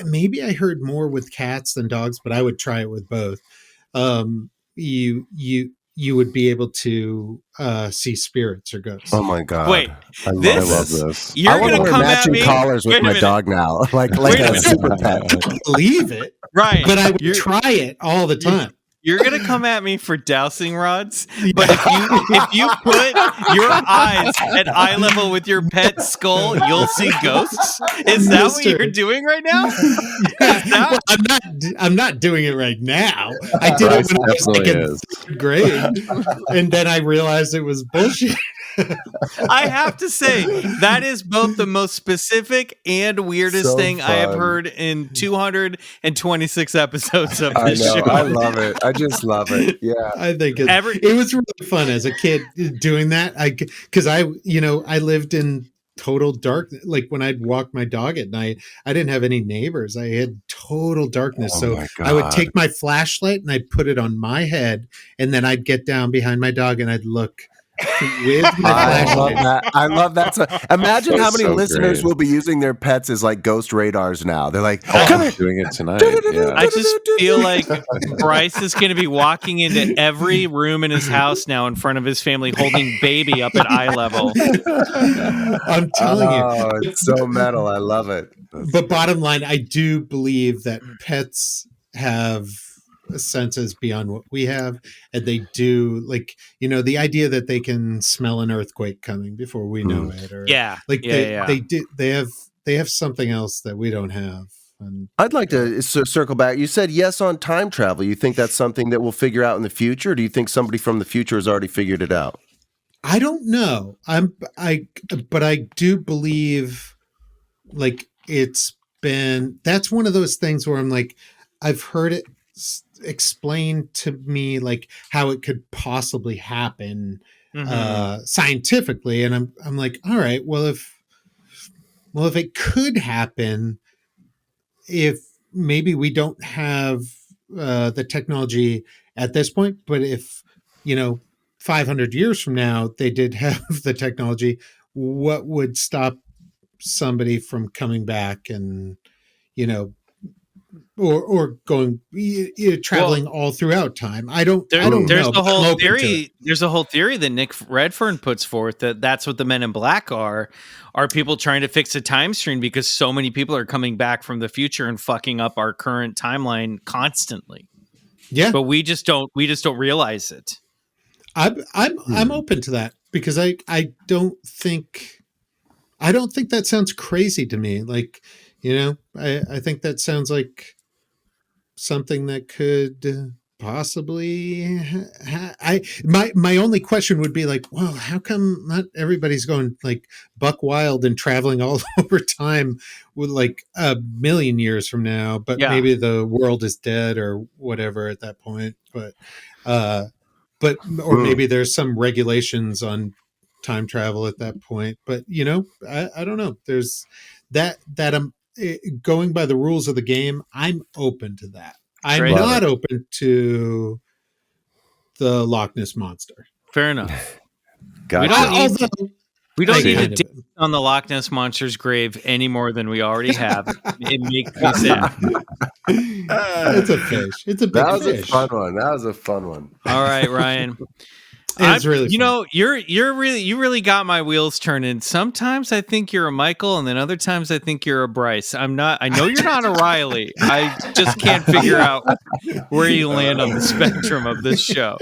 maybe I heard more with cats than dogs, but I would try it with both. You would be able to see spirits or ghosts. Oh my god! Wait, I love this. You're gonna come at me collars with my dog now, like a super pet. Believe it, right? But I would try it all the time. You're gonna come at me for dowsing rods, but if you put your eyes at eye level with your pet skull, you'll see ghosts. Is that what you're doing right now? Well, I'm not doing it right now. I did it when I was like in 3rd grade, and then I realized it was bullshit. I have to say, that is both the most specific and weirdest thing I have heard in 226 episodes of this show. I love it. I just love it. Yeah. I think it was really fun as a kid doing that. Because I lived in total dark. Like when I'd walk my dog at night, I didn't have any neighbors. I had total darkness. So I would take my flashlight and I'd put it on my head, and then I'd get down behind my dog and I'd look with my flashlight. I love that. So, imagine how many listeners will be using their pets as like ghost radars now. They're like, I'm doing it tonight. Yeah. I just feel like Bryce is going to be walking into every room in his house now in front of his family, holding baby up at eye level. I'm telling you, it's so metal. I love it. But bottom line, I do believe that pets have senses beyond what we have, and they do, like, the idea that they can smell an earthquake coming before we know it, or they have something else that we don't have. And I'd like to circle back. You said yes on time travel. You think that's something that we'll figure out in the future, or do you think somebody from the future has already figured it out? I don't know. But I do believe, like, that's one of those things where I'm like, I've heard it explained to me, like how it could possibly happen, scientifically. And I'm like, all right, well, if it could happen, if maybe we don't have the technology at this point, but if, 500 years from now, they did have the technology, what would stop somebody from coming back and, or going, traveling all throughout time? I don't know. There's a whole theory. There's a whole theory that Nick Redfern puts forth that's what the Men in Black are people trying to fix a time stream because so many people are coming back from the future and fucking up our current timeline constantly. Yeah, but we just don't realize it. I'm open to that because I don't think that sounds crazy to me. Like, I think that sounds like something that could possibly my only question would be like, well, how come not everybody's going like buck wild and traveling all over time with like 1,000,000 years from now, but maybe the world is dead or whatever at that point. But maybe there's some regulations on time travel at that point. But I don't know. There's that going by the rules of the game. I'm open to that. I'm not open to the Loch Ness Monster. Fair enough. Gotcha. We don't need to dig on the Loch Ness Monster's grave any more than we already have. It makes me sad. It's a fish. It's a big fish. That was a fun one. All right, Ryan. It's really fun. You really got my wheels turning. Sometimes I think you're a Michael, and then other times I think you're a Bryce. I know you're not a Riley. I just can't figure out where you land on the spectrum of this show.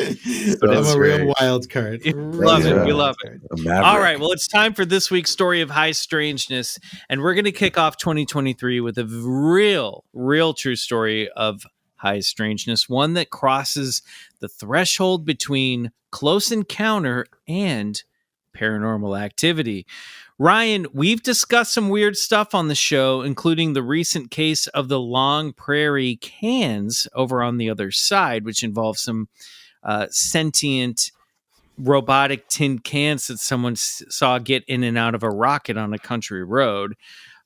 But I'm a real wild card. We love it. All right, well, it's time for this week's story of high strangeness, and we're going to kick off 2023 with a real true story of high strangeness, one that crosses the threshold between close encounter and paranormal activity. Ryan, we've discussed some weird stuff on the show, including the recent case of the Long Prairie cans over on the other side, which involves some sentient robotic tin cans that someone saw get in and out of a rocket on a country road.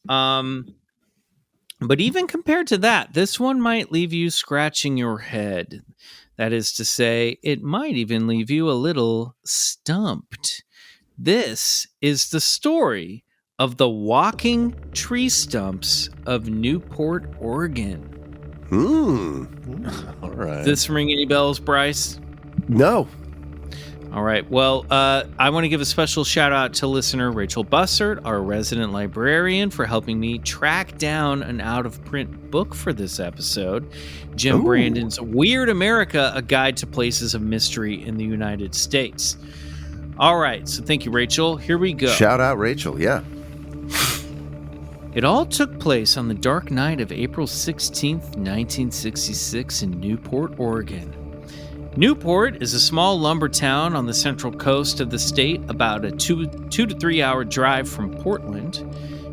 But even compared to that, this one might leave you scratching your head. That is to say, it might even leave you a little stumped. This is the story of the walking tree stumps of Newport, Oregon. All right. Does this ring any bells, Bryce? No. All right. Well, I want to give a special shout out to listener Rachel Bussert, our resident librarian, for helping me track down an out-of-print book for this episode, Jim Brandon's Weird America, A Guide to Places of Mystery in the United States. All right. So thank you, Rachel. Here we go. Shout out, Rachel. Yeah. It all took place on the dark night of April 16th, 1966 in Newport, Oregon. Newport is a small lumber town on the central coast of the state, about a 2 to 3 hour drive from Portland.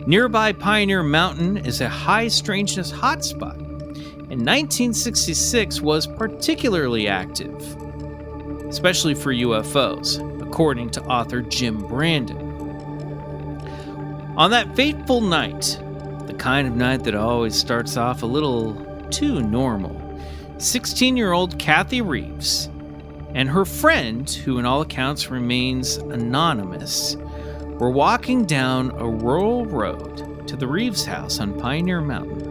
Nearby Pioneer Mountain is a high strangeness hotspot, and 1966 was particularly active, especially for UFOs, according to author Jim Brandon. On that fateful night, the kind of night that always starts off a little too normal, 16-year-old Kathy Reeves and her friend, who in all accounts remains anonymous, were walking down a rural road to the Reeves house on Pioneer Mountain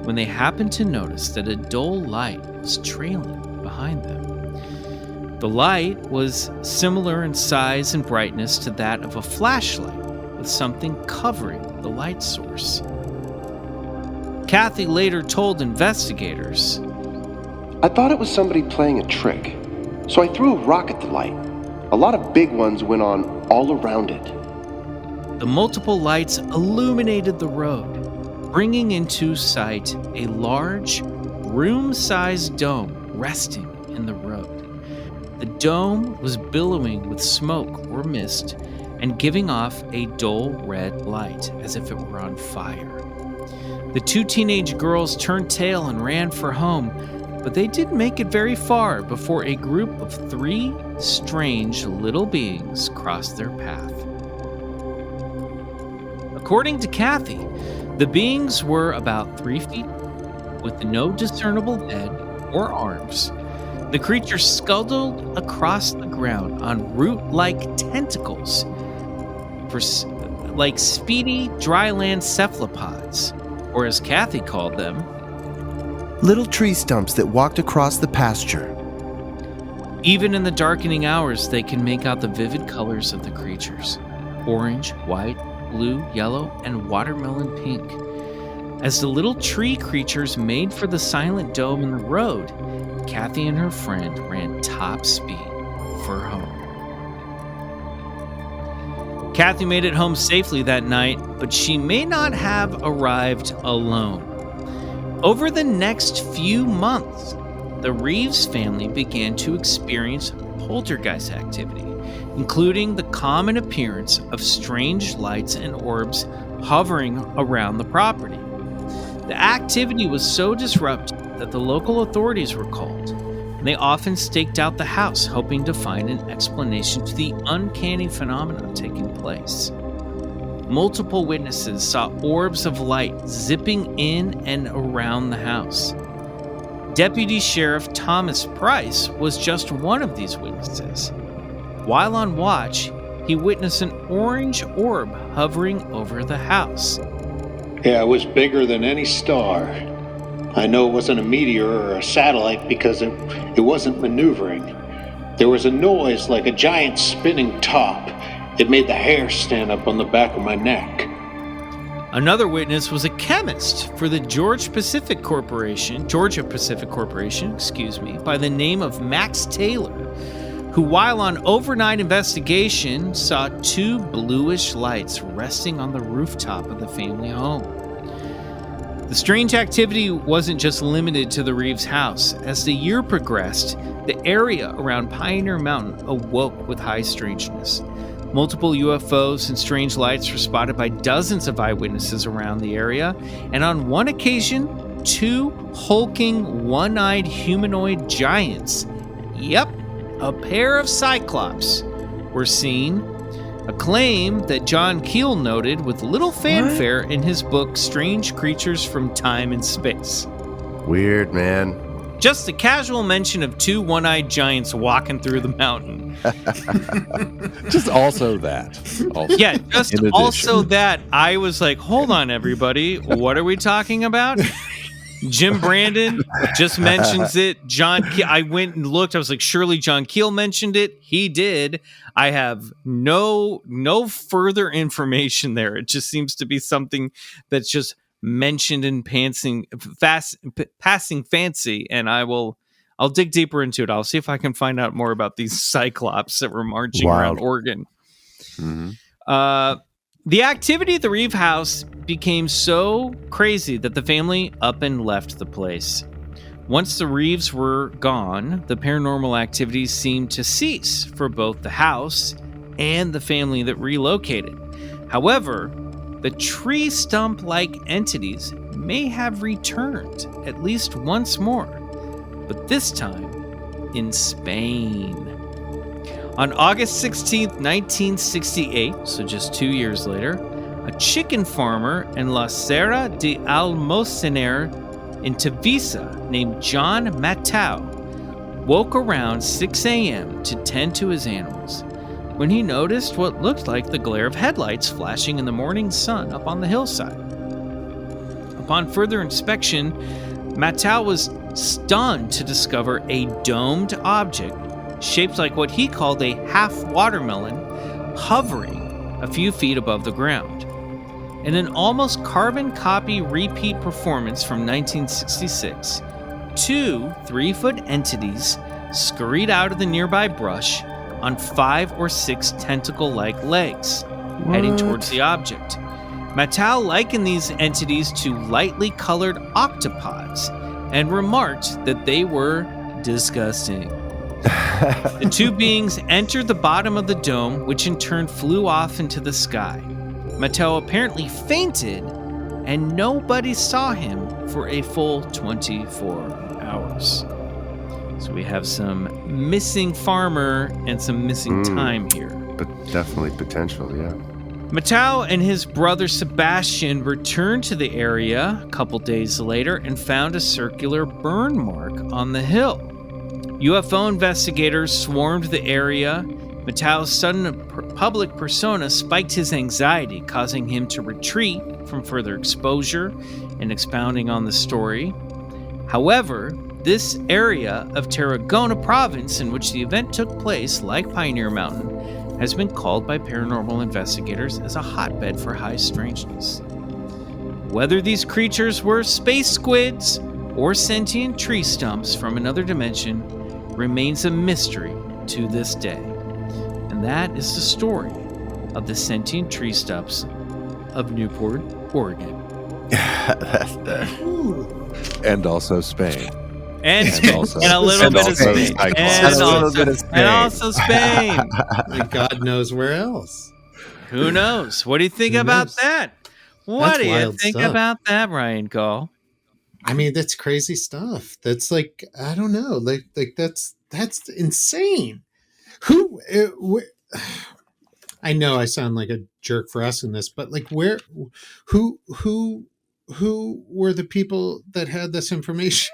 when they happened to notice that a dull light was trailing behind them. The light was similar in size and brightness to that of a flashlight, with something covering the light source. Kathy later told investigators, I thought it was somebody playing a trick, so I threw a rock at the light. A lot of big ones went on all around it. The multiple lights illuminated the road, bringing into sight a large, room-sized dome resting in the road. The dome was billowing with smoke or mist and giving off a dull red light as if it were on fire. The two teenage girls turned tail and ran for home, but they didn't make it very far before a group of 3 strange little beings crossed their path. According to Kathy, the beings were about 3 feet with no discernible head or arms. The creatures scuttled across the ground on root-like tentacles, like speedy dryland cephalopods, or as Kathy called them, little tree stumps that walked across the pasture. Even in the darkening hours, they can make out the vivid colors of the creatures: orange, white, blue, yellow, and watermelon pink. As the little tree creatures made for the silent dome in the road, Kathy and her friend ran top speed for home. Kathy made it home safely that night, but she may not have arrived alone. Over the next few months, the Reeves family began to experience poltergeist activity, including the common appearance of strange lights and orbs hovering around the property. The activity was so disruptive that the local authorities were called, and they often staked out the house, hoping to find an explanation to the uncanny phenomenon taking place. Multiple witnesses saw orbs of light zipping in and around the house. Deputy Sheriff Thomas Price was just one of these witnesses. While on watch, he witnessed an orange orb hovering over the house. Yeah, it was bigger than any star. I know it wasn't a meteor or a satellite because it wasn't maneuvering. There was a noise like a giant spinning top. It made the hair stand up on the back of my neck. Another witness was a chemist for the Georgia Pacific Corporation, by the name of Max Taylor, who, while on overnight investigation, saw 2 bluish lights resting on the rooftop of the family home. The strange activity wasn't just limited to the Reeves house. As the year progressed, the area around Pioneer Mountain awoke with high strangeness. Multiple UFOs and strange lights were spotted by dozens of eyewitnesses around the area, and on one occasion, 2 hulking, one-eyed humanoid giants, a pair of cyclops, were seen, a claim that John Keel noted with little fanfare in his book Strange Creatures from Time and Space. Weird, man. Just a casual mention of 2 one-eyed giants walking through the mountain. Just also that. Also. Yeah, just also that. I was like, hold on, everybody. What are we talking about? Jim Brandon just mentions it. I went and looked. I was like, surely John Keel mentioned it. He did. I have no further information there. It just seems to be something that's just mentioned in passing fancy, and I'll dig deeper into it. I'll see if I can find out more about these cyclops that were marching around Oregon. Mm-hmm. The activity at the Reeve house became so crazy that the family up and left the place. Once the Reeves were gone, the paranormal activities seemed to cease for both the house and the family that relocated. However, the tree stump-like entities may have returned at least once more, but this time in Spain. On August 16th, 1968, so just 2 years later, a chicken farmer in La Serra de Almocener in Tavisa named John Matau woke around 6 a.m. to tend to his animals when he noticed what looked like the glare of headlights flashing in the morning sun up on the hillside. Upon further inspection, Matau was stunned to discover a domed object shaped like what he called a half watermelon hovering a few feet above the ground. In an almost carbon copy repeat performance from 1966, 2 3-foot entities scurried out of the nearby brush on 5 or 6 tentacle-like legs, heading towards the object. Matau likened these entities to lightly colored octopods and remarked that they were disgusting. The 2 beings entered the bottom of the dome, which in turn flew off into the sky. Matau apparently fainted, and nobody saw him for a full 24 hours. So we have some missing farmer and some missing time here. But definitely potential, yeah. Matau and his brother Sebastian returned to the area a couple days later and found a circular burn mark on the hill. UFO investigators swarmed the area. Matau's sudden public persona spiked his anxiety, causing him to retreat from further exposure and expounding on the story. However, this area of Tarragona province in which the event took place, like Pioneer Mountain, has been called by paranormal investigators as a hotbed for high strangeness. Whether these creatures were space squids or sentient tree stumps from another dimension remains a mystery to this day. And that is the story of the sentient tree stumps of Newport, Oregon. And also Spain. And a little bit of Spain. And also Spain. Like God knows where else. Who knows? What do you think about that? What do you think about that, Ryan Gaul? I mean, that's crazy stuff. That's like, I don't know. Like that's insane. I know I sound like a jerk for asking this, but like who were the people that had this information?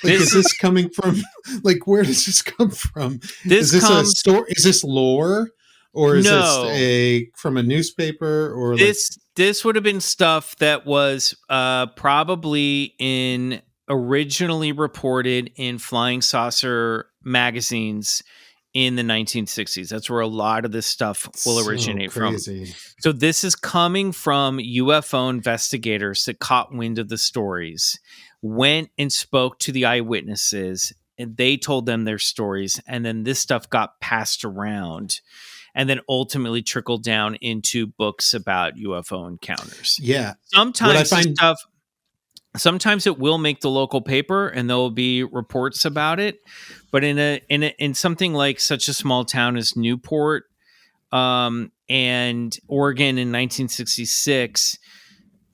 Is this coming from, like, where does this come from? Is this a story? Is this lore? Or is this from a newspaper? Or this would have been stuff that was probably originally reported in flying saucer magazines in the 1960s. That's where a lot of this stuff will originate from. So this is coming from UFO investigators that caught wind of the stories, went and spoke to the eyewitnesses, and they told them their stories. And then this stuff got passed around and then ultimately trickled down into books about UFO encounters. Yeah. Sometimes it will make the local paper and there will be reports about it. But in something like such a small town as Newport and Oregon in 1966,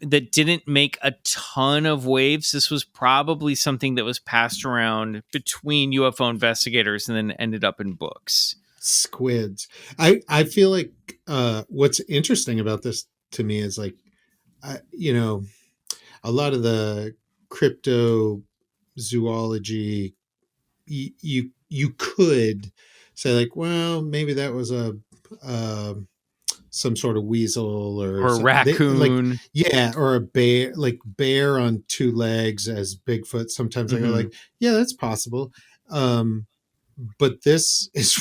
that didn't make a ton of waves. This was probably something that was passed around between UFO investigators and then ended up in books. Squids. I feel like what's interesting about this to me is like, a lot of the cryptozoology, you could say like, well, maybe that was some sort of weasel or a raccoon, or a bear on two legs as Bigfoot. Sometimes I go like, yeah, that's possible. But this is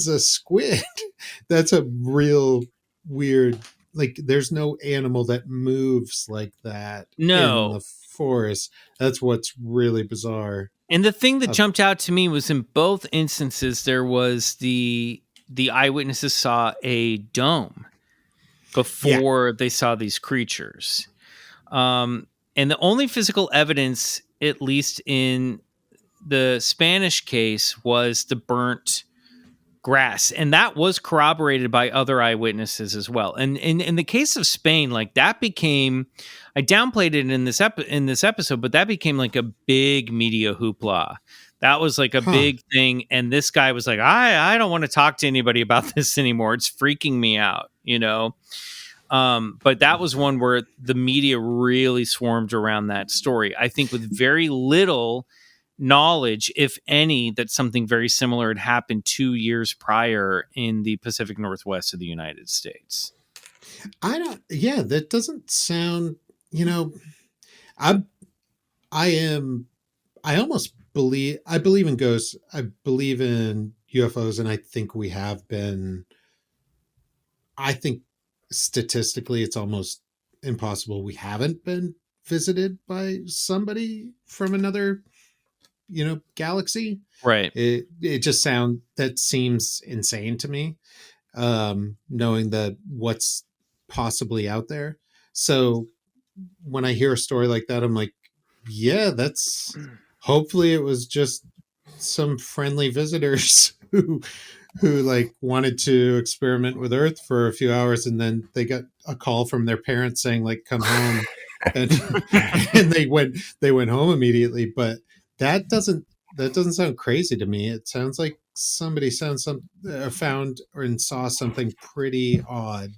a squid. That's a real weird. Like, there's no animal that moves like that in the forest. That's what's really bizarre. And the thing that jumped out to me was in both instances, there was the eyewitnesses saw a dome before they saw these creatures. And the only physical evidence, at least in the Spanish case, was the burnt grass, and that was corroborated by other eyewitnesses as well. And in the case of Spain, like, that became, I downplayed it in this episode, but that became like a big media hoopla. That was like a big thing, and this guy was like, I don't want to talk to anybody about this anymore. It's freaking me out, But that was one where the media really swarmed around that story. I think with very little knowledge, if any, that something very similar had happened 2 years prior in the Pacific Northwest of the United States. That doesn't sound, I believe in ghosts. I believe in UFOs, and I think we have been, I think statistically it's almost impossible we haven't been visited by somebody from another galaxy. Right. It just seems insane to me, knowing that what's possibly out there. So when I hear a story like that, I'm like, yeah, that's, hopefully it was just some friendly visitors who like wanted to experiment with Earth for a few hours, and then they got a call from their parents saying like, come home. and they went home immediately. But that doesn't sound crazy to me. It sounds like somebody found or saw something pretty odd.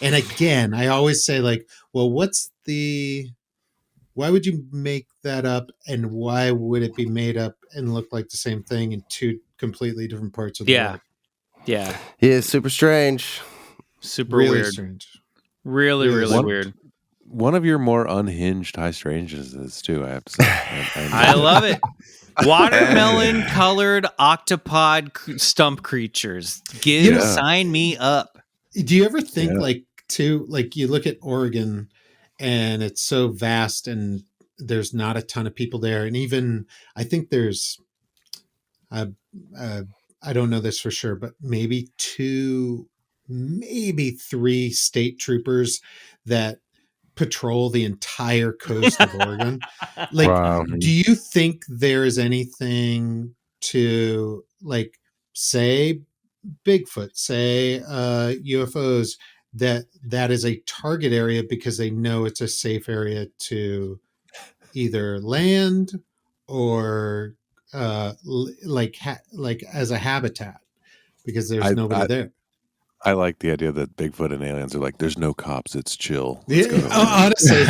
And again, I always say like, well, why would you make that up, and why would it be made up and look like the same thing in two completely different parts of the world? Yeah. Yeah, super strange. Super Really weird. strange. Really weird. One of your more unhinged high strangenesses, too, I have to say. I love it. Watermelon colored octopod stump creatures. Sign me up. Do you ever think like you look at Oregon and it's so vast and there's not a ton of people there, and even I think there's I don't know this for sure, but maybe 2, maybe 3 state troopers that patrol the entire coast of Oregon. Like, wow. Do you think there is anything to, like, say Bigfoot, say UFOs, that is a target area because they know it's a safe area to either land or like as a habitat because there's nobody there? I like the idea that Bigfoot and aliens are like, there's no cops, it's chill. Honestly,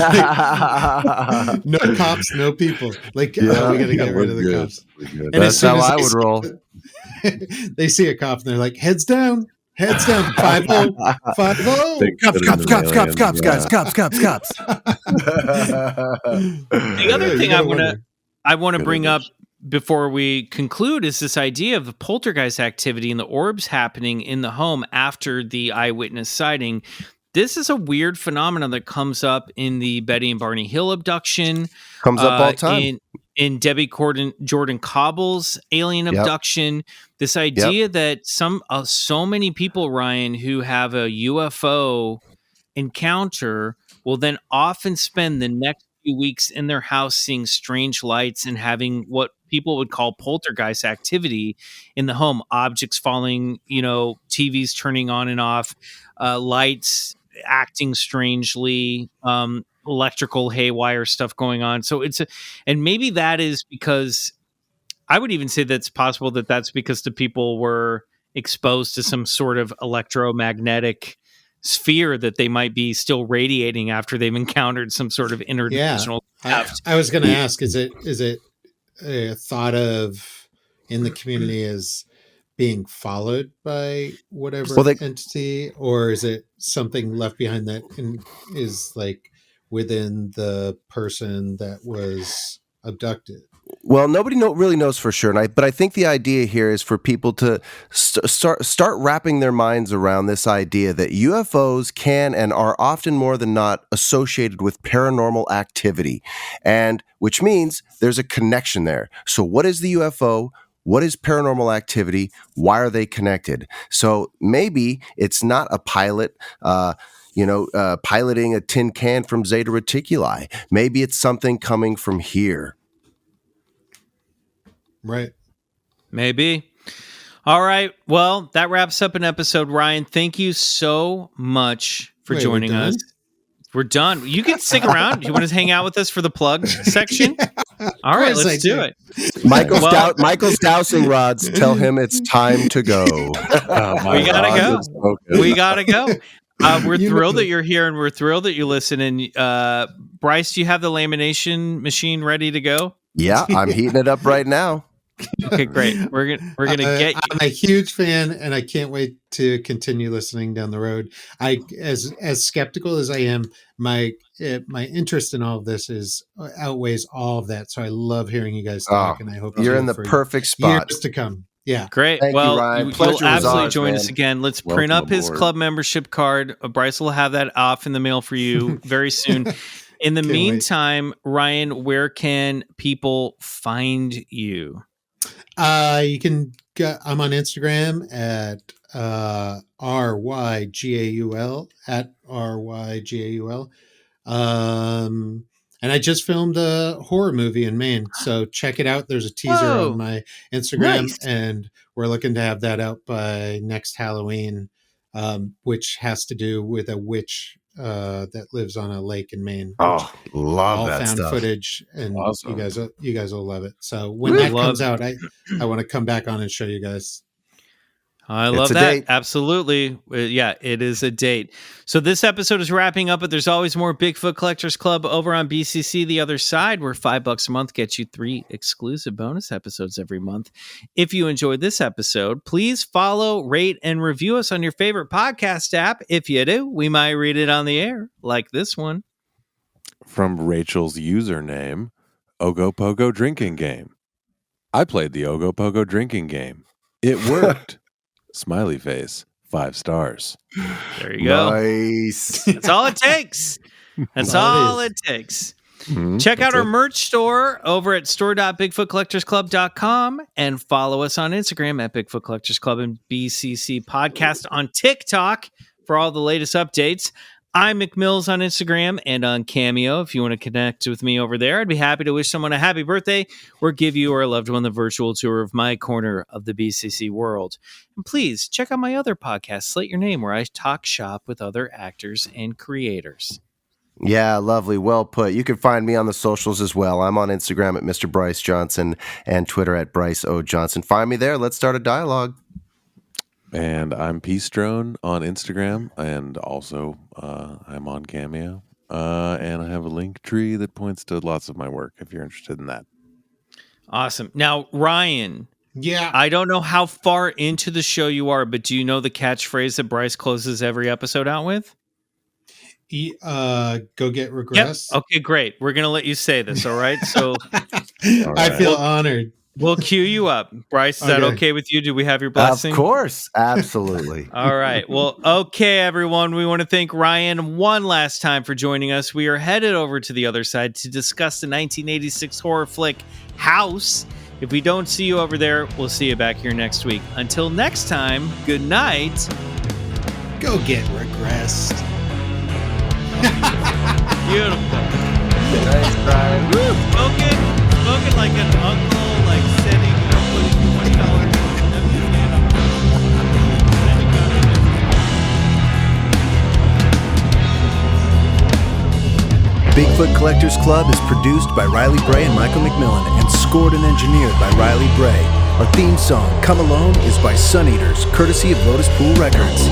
no cops, no people. Like, we got to get rid of the cops. And that's how I would roll. They see a cop and they're like, heads down. 5-0. 5-0. Cops, guys. Cops. The other thing I want to bring up before we conclude is this idea of the poltergeist activity and the orbs happening in the home after the eyewitness sighting. This is a weird phenomenon that comes up in the Betty and Barney Hill abduction. Comes up all the time. In Debbie Jordan Cobble's alien abduction. This idea that so many people, Ryan, who have a UFO encounter will then often spend the next few weeks in their house seeing strange lights and having what people would call poltergeist activity in the home. Objects falling, TVs turning on and off, lights acting strangely, electrical haywire stuff going on. So and maybe that is because I would even say that's possible that's because the people were exposed to some sort of electromagnetic sphere that they might be still radiating after they've encountered some sort of interdimensional theft. I was going to ask, is it thought of in the community as being followed by whatever entity, or is it something left behind that is like within the person that was abducted? Well, nobody really knows for sure, but I think the idea here is for people to start wrapping their minds around this idea that UFOs can and are often more than not associated with paranormal activity, and which means there's a connection there. So what is the UFO? What is paranormal activity? Why are they connected? So maybe it's not a pilot piloting a tin can from Zeta Reticuli. Maybe it's something coming from here. Right. Maybe. All right. Well, that wraps up an episode. Ryan, thank you so much for joining us. We're done. You can stick around. You want to hang out with us for the plug section? All right, let's do it. Michael's dousing rods tell him it's time to go. We gotta go. We gotta go. We're thrilled that you're here, and we're thrilled that you listen. And Bryce, do you have the lamination machine ready to go? Yeah, I'm heating it up right now. Okay, great. We're gonna get you. I'm a huge fan, and I can't wait to continue listening down the road. As skeptical as I am, my interest in all of this outweighs all of that. So I love hearing you guys talk, and I hope you're in the perfect spot years to come. Yeah, great. Thank well, you, Ryan. You'll absolutely join man. us again. Let's Welcome print up his aboard. club membership card. Bryce will have that off in the mail for you very soon. In the meantime, Ryan, where can people find you? You can go, I'm on Instagram at RYGAUL at RYGAUL. And I just filmed a horror movie in Maine, so check it out. There's a teaser on my Instagram, and we're looking to have that out by next Halloween, which has to do with a witch that lives on a lake in Maine. Oh, love all that found stuff. footage, and Awesome. you guys will love it. So when that comes out, I want to come back on and show you guys. I love It's a that. date. Absolutely. Yeah, it is a date. So this episode is wrapping up, but there's always more Bigfoot Collectors Club over on BCC The Other Side, where $5 a month gets you 3 exclusive bonus episodes every month. If you enjoyed this episode, please follow, rate, and review us on your favorite podcast app. If you do, we might read it on the air, like this one. From Rachel's username, Ogopogo Drinking Game. I played the Ogopogo Drinking Game. It worked. Smiley face, 5 stars. There you go. Nice. That's all it takes. That's all it takes. Mm-hmm. Check out our merch store over at store.bigfootcollectorsclub.com and follow us on Instagram at Bigfoot Collectors Club and BCC Podcast on TikTok for all the latest updates. I'm McMills on Instagram and on Cameo. If you want to connect with me over there, I'd be happy to wish someone a happy birthday or give you or a loved one the virtual tour of my corner of the BCC world. And please check out my other podcast, Slate Your Name, where I talk shop with other actors and creators. Yeah, lovely. Well put. You can find me on the socials as well. I'm on Instagram at Mr. Bryce Johnson and Twitter at Bryce O. Johnson. Find me there. Let's start a dialogue. And I'm Peace Drone on Instagram, and also I'm on Cameo. And I have a link tree that points to lots of my work if you're interested in that. Awesome. Now, Ryan. Yeah. I don't know how far into the show you are, but do you know the catchphrase that Bryce closes every episode out with? Go get regress. Yep. Okay, great. We're going to let you say this, all right? So I feel honored. We'll cue you up. Bryce, is that okay with you? Do we have your blessing? Of course. Absolutely. All right. Well, okay, everyone. We want to thank Ryan one last time for joining us. We are headed over to the other side to discuss the 1986 horror flick House. If we don't see you over there, we'll see you back here next week. Until next time, good night. Go get regressed. Beautiful. Nice, Brian. Woo! Spoken like an uncle, like sitting, putting $20 Bigfoot Collectors Club is produced by Riley Bray and Michael McMillan and scored and engineered by Riley Bray. Our theme song, Come Alone, is by Suneaters, courtesy of Lotuspool Records.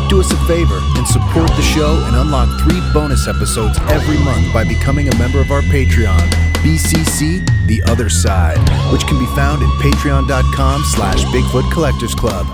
Do us a favor and support the show and unlock 3 bonus episodes every month by becoming a member of our Patreon, BCC The Other Side, which can be found at patreon.com/Bigfoot Collectors Club.